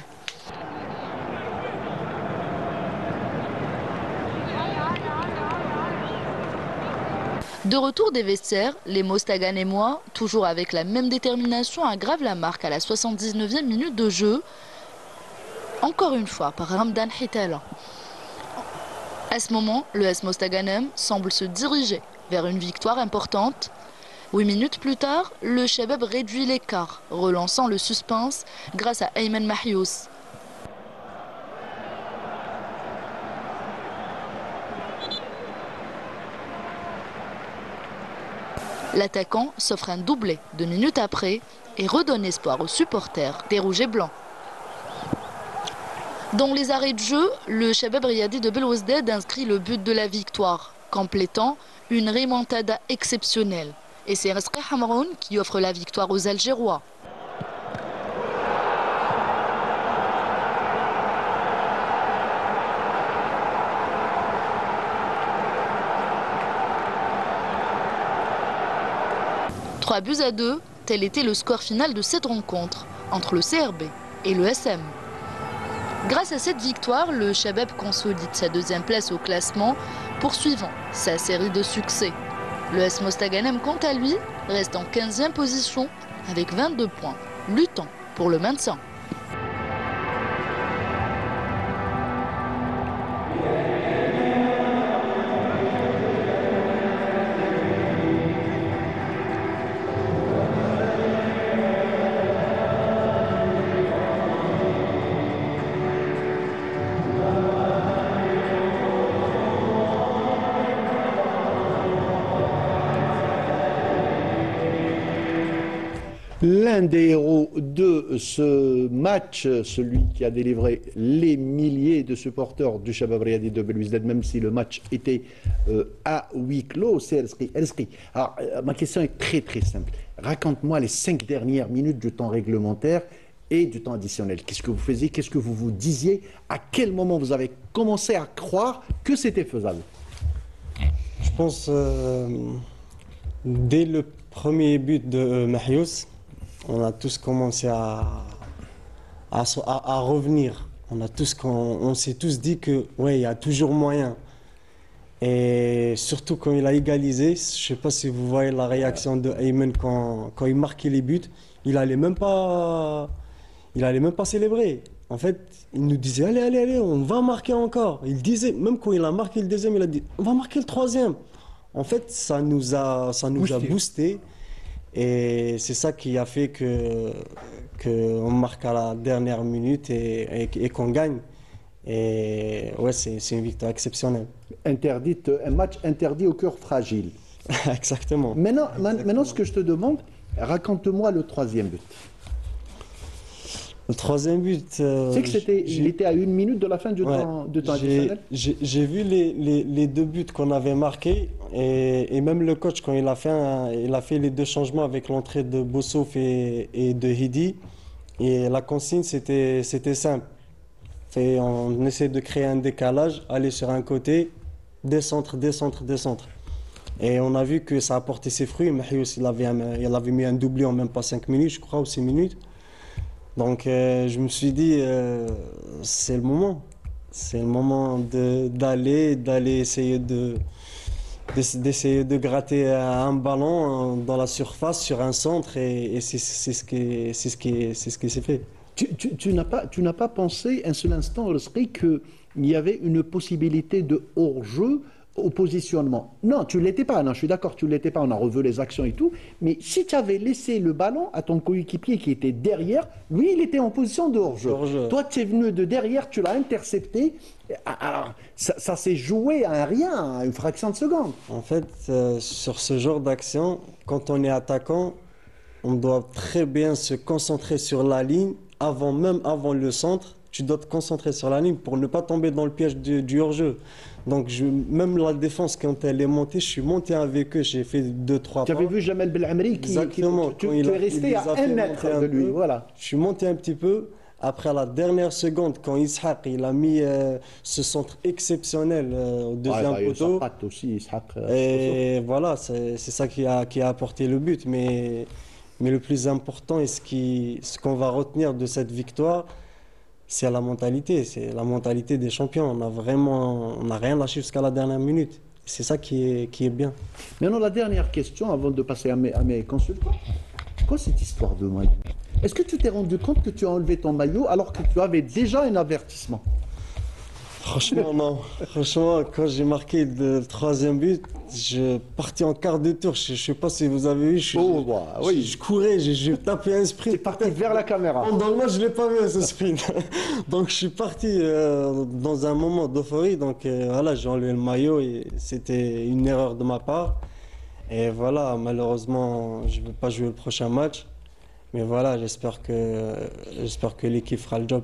De retour des vestiaires, les Mostaganémois, toujours avec la même détermination, aggravent la marque à la 79e minute de jeu. Encore une fois par Ramdan Hitela. À ce moment, le AS Mostaganem semble se diriger vers une victoire importante. 8 minutes plus tard, le Shabab réduit l'écart, relançant le suspense grâce à Ayman Mahious. L'attaquant s'offre un doublé 2 minutes après et redonne espoir aux supporters des Rouges et Blancs. Dans les arrêts de jeu, le Shabab Riadi de Belwesded inscrit le but de la victoire, complétant une remontada exceptionnelle. Et c'est Rizqi Hamroun qui offre la victoire aux Algérois. « 3-2, tel était le score final de cette rencontre entre le CRB et le SM. Grâce à cette victoire, le Shabab consolide sa deuxième place au classement, poursuivant sa série de succès. Le AS Mostaganem, quant à lui, reste en 15e position avec 22 points, luttant pour le maintien. L'un des héros de ce match, celui qui a délivré les milliers de supporters du Shabab Riadi de Belwesded, même si le match était à huis clos, c'est Rizqi. Alors, ma question est très très simple. Raconte-moi les 5 dernières minutes du temps réglementaire et du temps additionnel. Qu'est-ce que vous faisiez? Qu'est-ce que vous vous disiez? À quel moment vous avez commencé à croire que c'était faisable? Je pense dès le premier but de Mahious, on a tous commencé à revenir. On s'est tous dit que ouais, il y a toujours moyen. Et surtout quand il a égalisé, je ne sais pas si vous voyez la réaction de Ayman quand il marquait les buts, il allait même pas célébrer. En fait, il nous disait allez, on va marquer encore. Il disait, même quand il a marqué le deuxième, il a dit on va marquer le troisième. En fait, ça nous a boosté. Et c'est ça qui a fait qu'on marque à la dernière minute et qu'on gagne. Et ouais, c'est une victoire exceptionnelle. Un match interdit au cœur fragile. Exactement. Maintenant, ce que je te demande, raconte-moi le troisième but. Le troisième but... c'est que il était à 1 minute de la fin du temps additionnel. J'ai vu les 2 buts qu'on avait marqués et même le coach, quand il a fait les 2 changements avec l'entrée de Bossouf et de Hidi. Et la consigne, c'était simple. On essaie de créer un décalage, aller sur un côté, descendre. Et on a vu que ça a porté ses fruits. Mahious, il avait mis un doublé en même pas 5 minutes, je crois, ou 6 minutes. Donc je me suis dit, c'est le moment. C'est le moment d'aller essayer d'essayer de gratter un ballon dans la surface sur un centre et c'est ce qui s'est fait. Tu n'as pas pensé un seul instant, Rizqi, qu'il y avait une possibilité de hors-jeu au positionnement? Non, tu ne l'étais pas, non, je suis d'accord, tu ne l'étais pas, on a revu les actions et tout, mais si tu avais laissé le ballon à ton coéquipier qui était derrière, lui il était en position de hors-jeu. Toi tu es venu de derrière, tu l'as intercepté, alors ça s'est joué à un rien, à une fraction de seconde. En fait, sur ce genre d'action, quand on est attaquant, on doit très bien se concentrer sur la ligne, même avant le centre. Tu dois te concentrer sur la ligne pour ne pas tomber dans le piège du hors-jeu. Donc, même la défense, quand elle est montée, je suis monté avec eux, j'ai fait 2-3 pas. Tu avais vu Jamel Belhamri tu es resté à 1 mètre de lui. Voilà. Je suis monté un petit peu. Après, à la dernière seconde, quand Ishaq il a mis ce centre exceptionnel au deuxième poteau. Et voilà, c'est ça qui a apporté le but. Mais le plus important et ce qu'on va retenir de cette victoire, c'est la mentalité. C'est la mentalité des champions. On n'a rien lâché jusqu'à la dernière minute. C'est ça qui est bien. Maintenant, la dernière question, avant de passer à mes consultants. Quoi cette histoire de maillot? Est-ce que tu t'es rendu compte que tu as enlevé ton maillot alors que tu avais déjà un avertissement? Franchement, non. Franchement, quand j'ai marqué le troisième but, je partais en quart de tour. Je ne sais pas si vous avez vu. Je courais, je tapais un sprint. Tu es parti vers la caméra. Dans le match, je ne l'ai pas vu, ce sprint. Donc, je suis parti dans un moment d'euphorie. Donc, voilà, j'ai enlevé le maillot et c'était une erreur de ma part. Et voilà, malheureusement, je ne vais pas jouer le prochain match. Mais voilà, j'espère que l'équipe fera le job.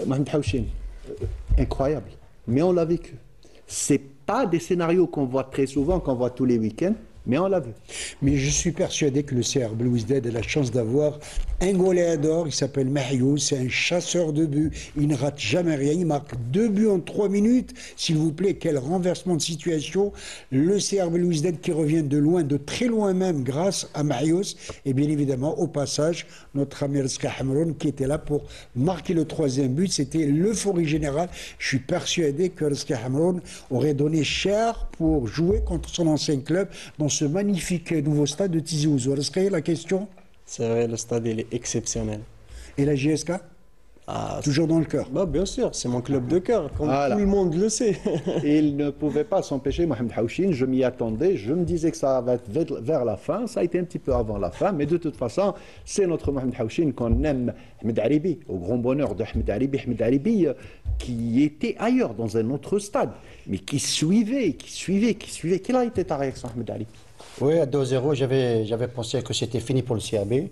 Mohamed Haouchine, incroyable. Mais on l'a vécu. C'est pas des scénarios qu'on voit très souvent, qu'on voit tous les week-ends, mais on l'a vu. Mais je suis persuadé que le CR Belouizdad a la chance d'avoir un goléador, il s'appelle Mahiouz, c'est un chasseur de buts, il ne rate jamais rien, il marque 2 buts en 3 minutes, s'il vous plaît, quel renversement de situation. Le CR Belouizdad qui revient de loin, de très loin même, grâce à Mahiouz, et bien évidemment, au passage, notre ami Rizka Hamroun qui était là pour marquer le 3e but, c'était l'euphorie générale. Je suis persuadé que Rizka Hamroun aurait donné cher pour jouer contre son ancien club dans ce magnifique nouveau stade de Tizi Ouzou. Rizka, la question? C'est vrai, le stade il est exceptionnel. Et la JSK? Toujours dans le cœur. Bien sûr, c'est mon club de cœur, comme tout le monde le sait. Il ne pouvait pas s'empêcher, Mohamed Haouchine, je m'y attendais, je me disais que ça va être vers la fin, ça a été un petit peu avant la fin, mais de toute façon, c'est notre Mohamed Haouchine qu'on aime, Ahmed Haribi, au grand bonheur d'Ahmed Haribi, qui était ailleurs, dans un autre stade, mais qui suivait. Quelle a été ta réaction, Ahmed Haribi? Oui, à 2-0, j'avais pensé que c'était fini pour le CRB.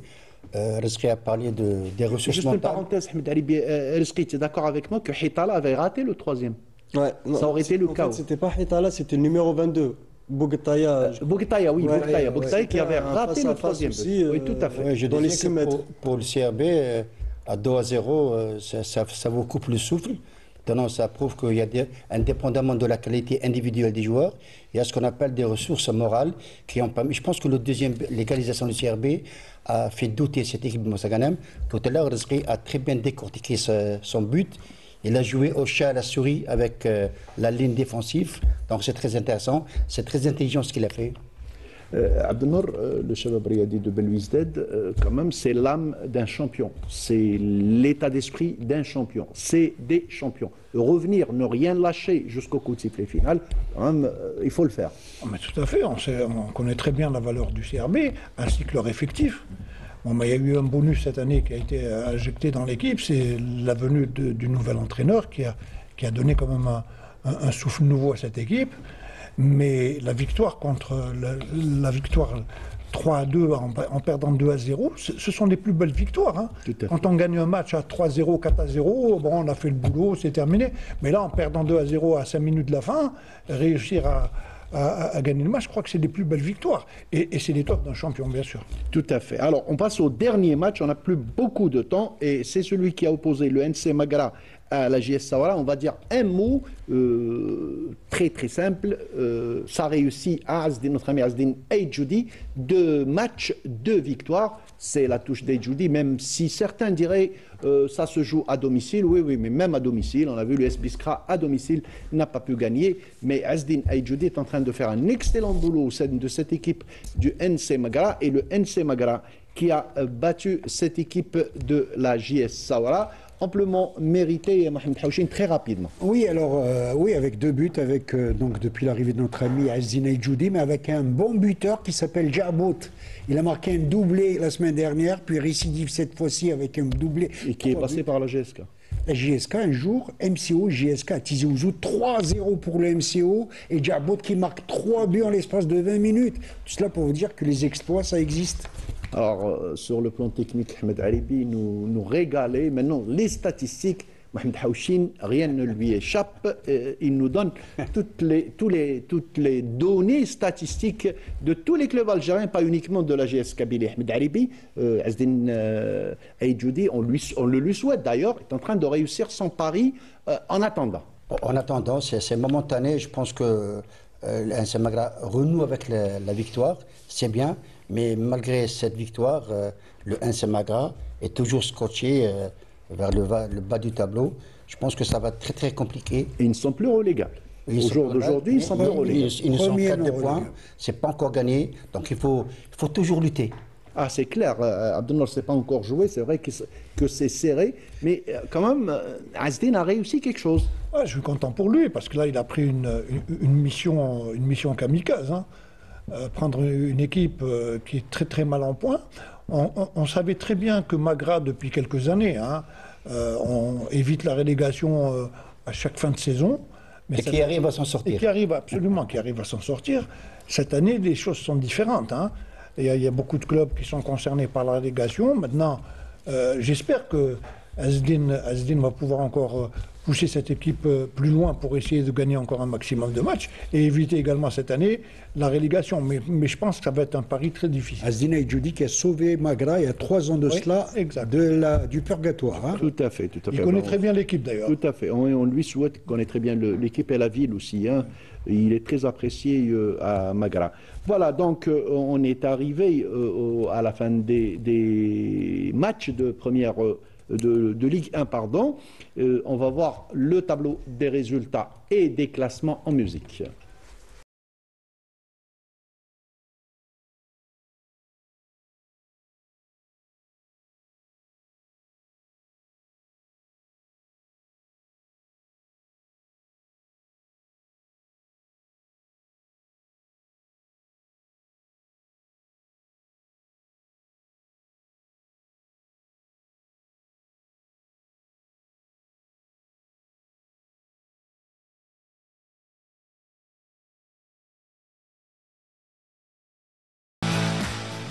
Rizki a parlé des ressources Juste mentales. une parenthèse, Ahmed Haribi, Rizki, tu es d'accord avec moi que Hitala avait raté le 3e? Ouais, ça aurait été le cas. C'était pas Hitala, c'était le numéro 22. Bougtaïa. Bougtaïa qui avait raté le 3e but. Oui, tout à fait. Ouais, je dans les 6 mètres. Pour le CRB, à 2-0, ça vous coupe le souffle. Maintenant, ça prouve qu'il y a indépendamment de la qualité individuelle des joueurs, il y a ce qu'on appelle des ressources morales qui ont permis. Je pense que le deuxième légalisation du CRB a fait douter cette équipe de Moussa Ghanem. Tout à l'heure, Rizki a très bien décortiqué son but. Il a joué au chat à la souris avec la ligne défensive. Donc c'est très intéressant. C'est très intelligent ce qu'il a fait. Abdelnour, le Shabab Riyadi de Belouizdad, quand même, c'est l'âme d'un champion. C'est l'état d'esprit d'un champion. C'est des champions. Revenir, ne rien lâcher jusqu'au coup de sifflet final, quand même, il faut le faire. Mais tout à fait. On connaît très bien la valeur du CRB, ainsi que leur effectif. Bon, mais il y a eu un bonus cette année qui a été injecté dans l'équipe. C'est la venue du nouvel entraîneur qui a donné quand même un souffle nouveau à cette équipe. Mais la victoire la victoire 3-2 en perdant 2-0, ce sont les plus belles victoires. Hein. Quand on gagne un match à 3-0, 4-0, bon, on a fait le boulot, c'est terminé. Mais là, en perdant 2-0 à 5 minutes de la fin, réussir à gagner le match, je crois que c'est les plus belles victoires. Et c'est l'étoffe d'un champion, bien sûr. Tout à fait. Alors, on passe au dernier match. On n'a plus beaucoup de temps. Et c'est celui qui a opposé le NC Magara à la JS Sawara. On va dire un mot très très simple. Ça réussit à notre ami Azdin Aïdjoudi. 2 matchs, 2 victoires. C'est la touche d'Aïdjoudi, même si certains diraient ça se joue à domicile. Oui, mais même à domicile. On a vu le S Biskra à domicile n'a pas pu gagner. Mais Azdin Aïdjoudi est en train de faire un excellent boulot au sein de cette équipe du NC Magara. Et le NC Magara qui a battu cette équipe de la JS Sawara. Amplement mérité, Mohamed Haouchine, très rapidement. Oui, alors, avec 2 buts, donc depuis l'arrivée de notre ami Azdin Aïdjoudi, mais avec un bon buteur qui s'appelle Jabout. Il a marqué un doublé la semaine dernière, puis récidive cette fois-ci avec un doublé. Et qui est passé par la GSK. La GSK, un jour, MCO, GSK à Tizi Ouzou, 3-0 pour le MCO, et Jabout qui marque 3 buts en l'espace de 20 minutes. Tout cela pour vous dire que les exploits, ça existe. Alors, sur le plan technique, Ahmed Haribi nous régalait. Maintenant, les statistiques, Mohamed Haouchine, rien ne lui échappe. Il nous donne toutes les données statistiques de tous les clubs algériens, pas uniquement de la GS Kabylie. Ahmed Haribi, Azdine Aïdjoudi, on le lui souhaite d'ailleurs, est en train de réussir son pari en attendant. En attendant, c'est momentané. Je pense que l'AS Magra renoue avec la victoire, c'est bien. Mais malgré cette victoire, le AS Magra est toujours scotché vers le bas du tableau. Je pense que ça va être très très compliqué. Et ils ne sont plus relégables. Au jour d'aujourd'hui, ils sont plus relégables. Ils ne sont qu'à 2 points, c'est pas encore gagné, donc il faut toujours lutter. Ah, c'est clair, Abdelnour s'est pas encore joué, c'est vrai que c'est serré, mais quand même, Azdine a réussi quelque chose. Ouais, je suis content pour lui, parce que là, il a pris une mission kamikaze. Hein. Prendre une équipe qui est très très mal en point. On savait très bien que Magra, depuis quelques années, on évite la relégation à chaque fin de saison. Mais qui arrive à s'en sortir. Et qui arrive à s'en sortir. Cette année, les choses sont différentes. Hein. Il y a beaucoup de clubs qui sont concernés par la relégation. Maintenant, j'espère que Azdine va pouvoir encore pousser cette équipe plus loin pour essayer de gagner encore un maximum de matchs et éviter également cette année la relégation. Mais je pense que ça va être un pari très difficile. Azdine Aïdjoudi qui a sauvé Magra il y a 3 ans de cela du purgatoire. Hein. Tout à fait. Il connaît très bien l'équipe d'ailleurs. Tout à fait. On lui souhaite qu'il connaît très bien l'équipe et la ville aussi. Hein. Il est très apprécié à Magra. Voilà, donc on est arrivé à la fin des matchs de première de Ligue 1, pardon. On va voir le tableau des résultats et des classements en musique.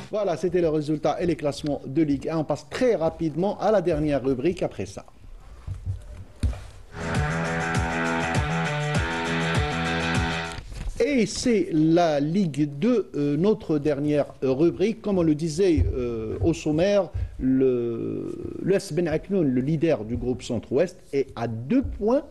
Voilà, c'était le résultat et les classements de Ligue 1. On passe très rapidement à la dernière rubrique après ça. Et c'est la Ligue 2, notre dernière rubrique. Comme on le disait au sommaire, l'US Ben Aknoun, le leader du groupe Centre-Ouest, est à 2 points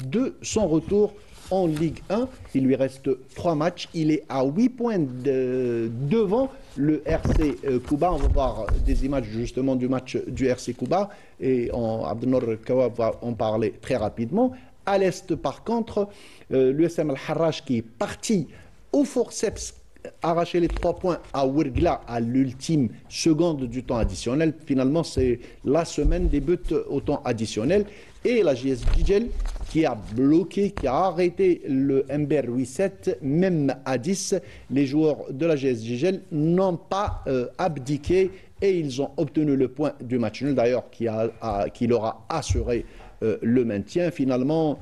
de son retour en Ligue 1. Il lui reste 3 matchs. Il est à 8 points devant le RC Kouba. On va voir des images justement du match du RC Kouba. Et Abdelnour Kawa va en parler très rapidement. À l'Est, par contre, l'USM Al-Harrach qui est parti au forceps arracher les 3 points à Ouergla à l'ultime seconde du temps additionnel. Finalement, c'est la semaine des buts au temps additionnel. Et la JS Djidjel qui a bloqué, qui a arrêté le Ember 8-7, même à 10. Les joueurs de la JS Djidjel n'ont pas abdiqué et ils ont obtenu le point du match nul, d'ailleurs, qui leur a assuré le maintien. Finalement,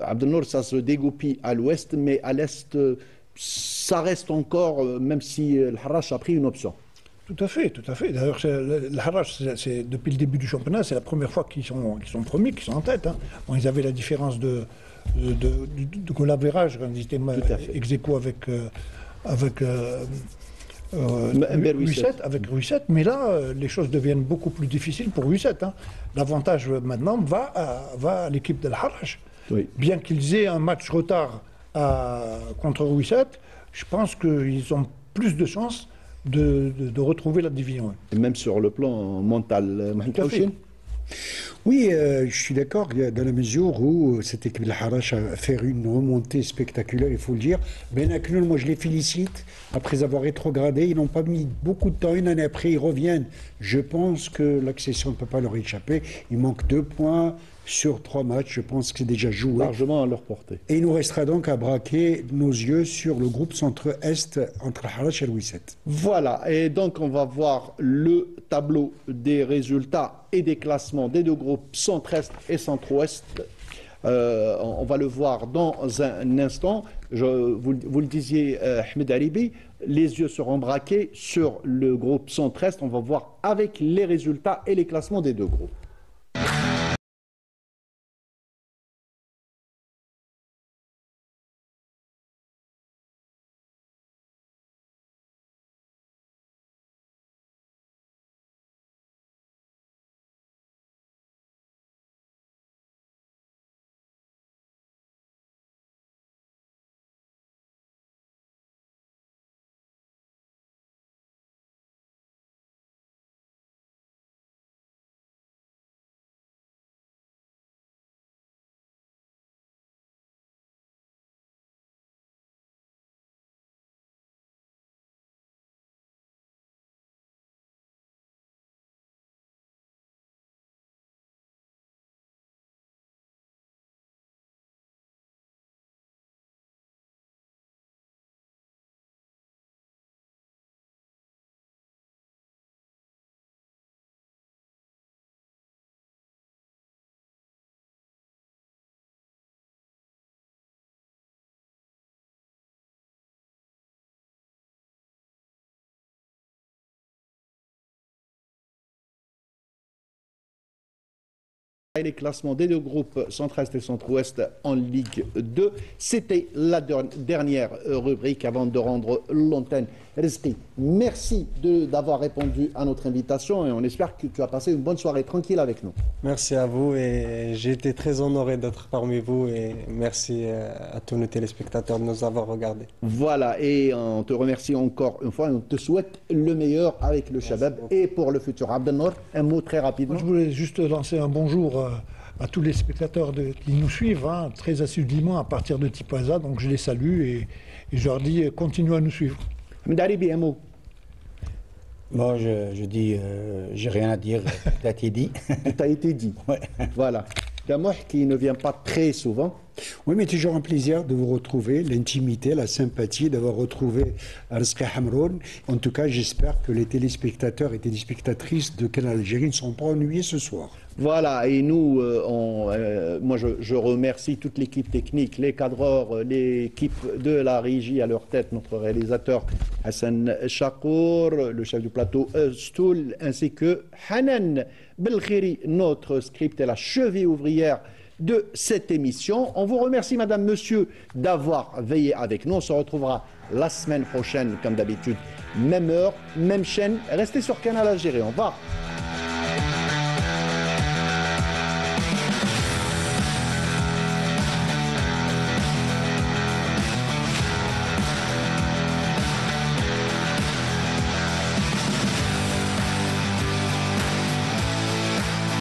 Abdelnour, ça se dégoupille à l'ouest, mais à l'est, ça reste encore, même si le Harrach a pris une option. Tout à fait, tout à fait. D'ailleurs, le Harrach, depuis le début du championnat, c'est la première fois qu'ils sont premiers, qu'ils sont en tête. Hein. Bon, ils avaient la différence de goal average quand ils étaient ex aequo avec Ruisset, mais là, les choses deviennent beaucoup plus difficiles pour Ruisset. Hein. L'avantage maintenant va à l'équipe de l'Harrach. Oui. Bien qu'ils aient un match retard contre Ruisset, je pense qu'ils ont plus de chances de retrouver la division. Et même sur le plan mental, oui, je suis d'accord, dans la mesure où cette équipe de Harrach a fait une remontée spectaculaire, il faut le dire. Ben Aknoun, moi je les félicite, après avoir rétrogradé, ils n'ont pas mis beaucoup de temps, une année après ils reviennent. Je pense que l'accession ne peut pas leur échapper, il manque 2 points sur 3 matchs, je pense que c'est déjà joué. Largement à leur portée. Et il nous restera donc à braquer nos yeux sur le groupe centre-est entre Harrach et Louis VII. Voilà, et donc on va voir le tableau des résultats et des classements des deux groupes centre-est et centre-ouest. On va le voir dans un instant. Vous le disiez, Ahmed Haribi, les yeux seront braqués sur le groupe Centre-Est. On va voir avec les résultats et les classements des deux groupes. Et les classements des deux groupes Centre-Est et Centre-Ouest en Ligue 2. C'était la dernière rubrique avant de rendre l'antenne. Rizki, merci d'avoir répondu à notre invitation et on espère que tu as passé une bonne soirée tranquille avec nous. Merci à vous et j'ai été très honoré d'être parmi vous et merci à tous nos téléspectateurs de nous avoir regardés. Voilà, et on te remercie encore une fois et on te souhaite le meilleur avec le Shabab et pour le futur. Abdelnour, un mot très rapidement. Je voulais juste lancer un bonjour à tous les spectateurs qui nous suivent très assidûment à partir de Tipaza, donc je les salue et je leur dis continuez à nous suivre. Mdaribi, un mot. Bon, je dis, j'ai rien à dire, ça a été dit. Ça a été dit. Ouais. Voilà. Damouh qui ne vient pas très souvent. Oui, mais toujours un plaisir de vous retrouver, l'intimité, la sympathie, d'avoir retrouvé Rizki Hamroun. En tout cas, j'espère que les téléspectateurs et téléspectatrices de Canal Algérie ne seront pas ennuyés ce soir. Voilà, et nous, moi je remercie toute l'équipe technique, les cadreurs, l'équipe de la régie à leur tête, notre réalisateur Hassan Chakour, le chef du plateau Stoul, ainsi que Hanan Belkhiri, notre script et la cheville ouvrière de cette émission. On vous remercie, madame, monsieur, d'avoir veillé avec nous. On se retrouvera la semaine prochaine, comme d'habitude, même heure, même chaîne. Restez sur Canal Algérie. Au revoir.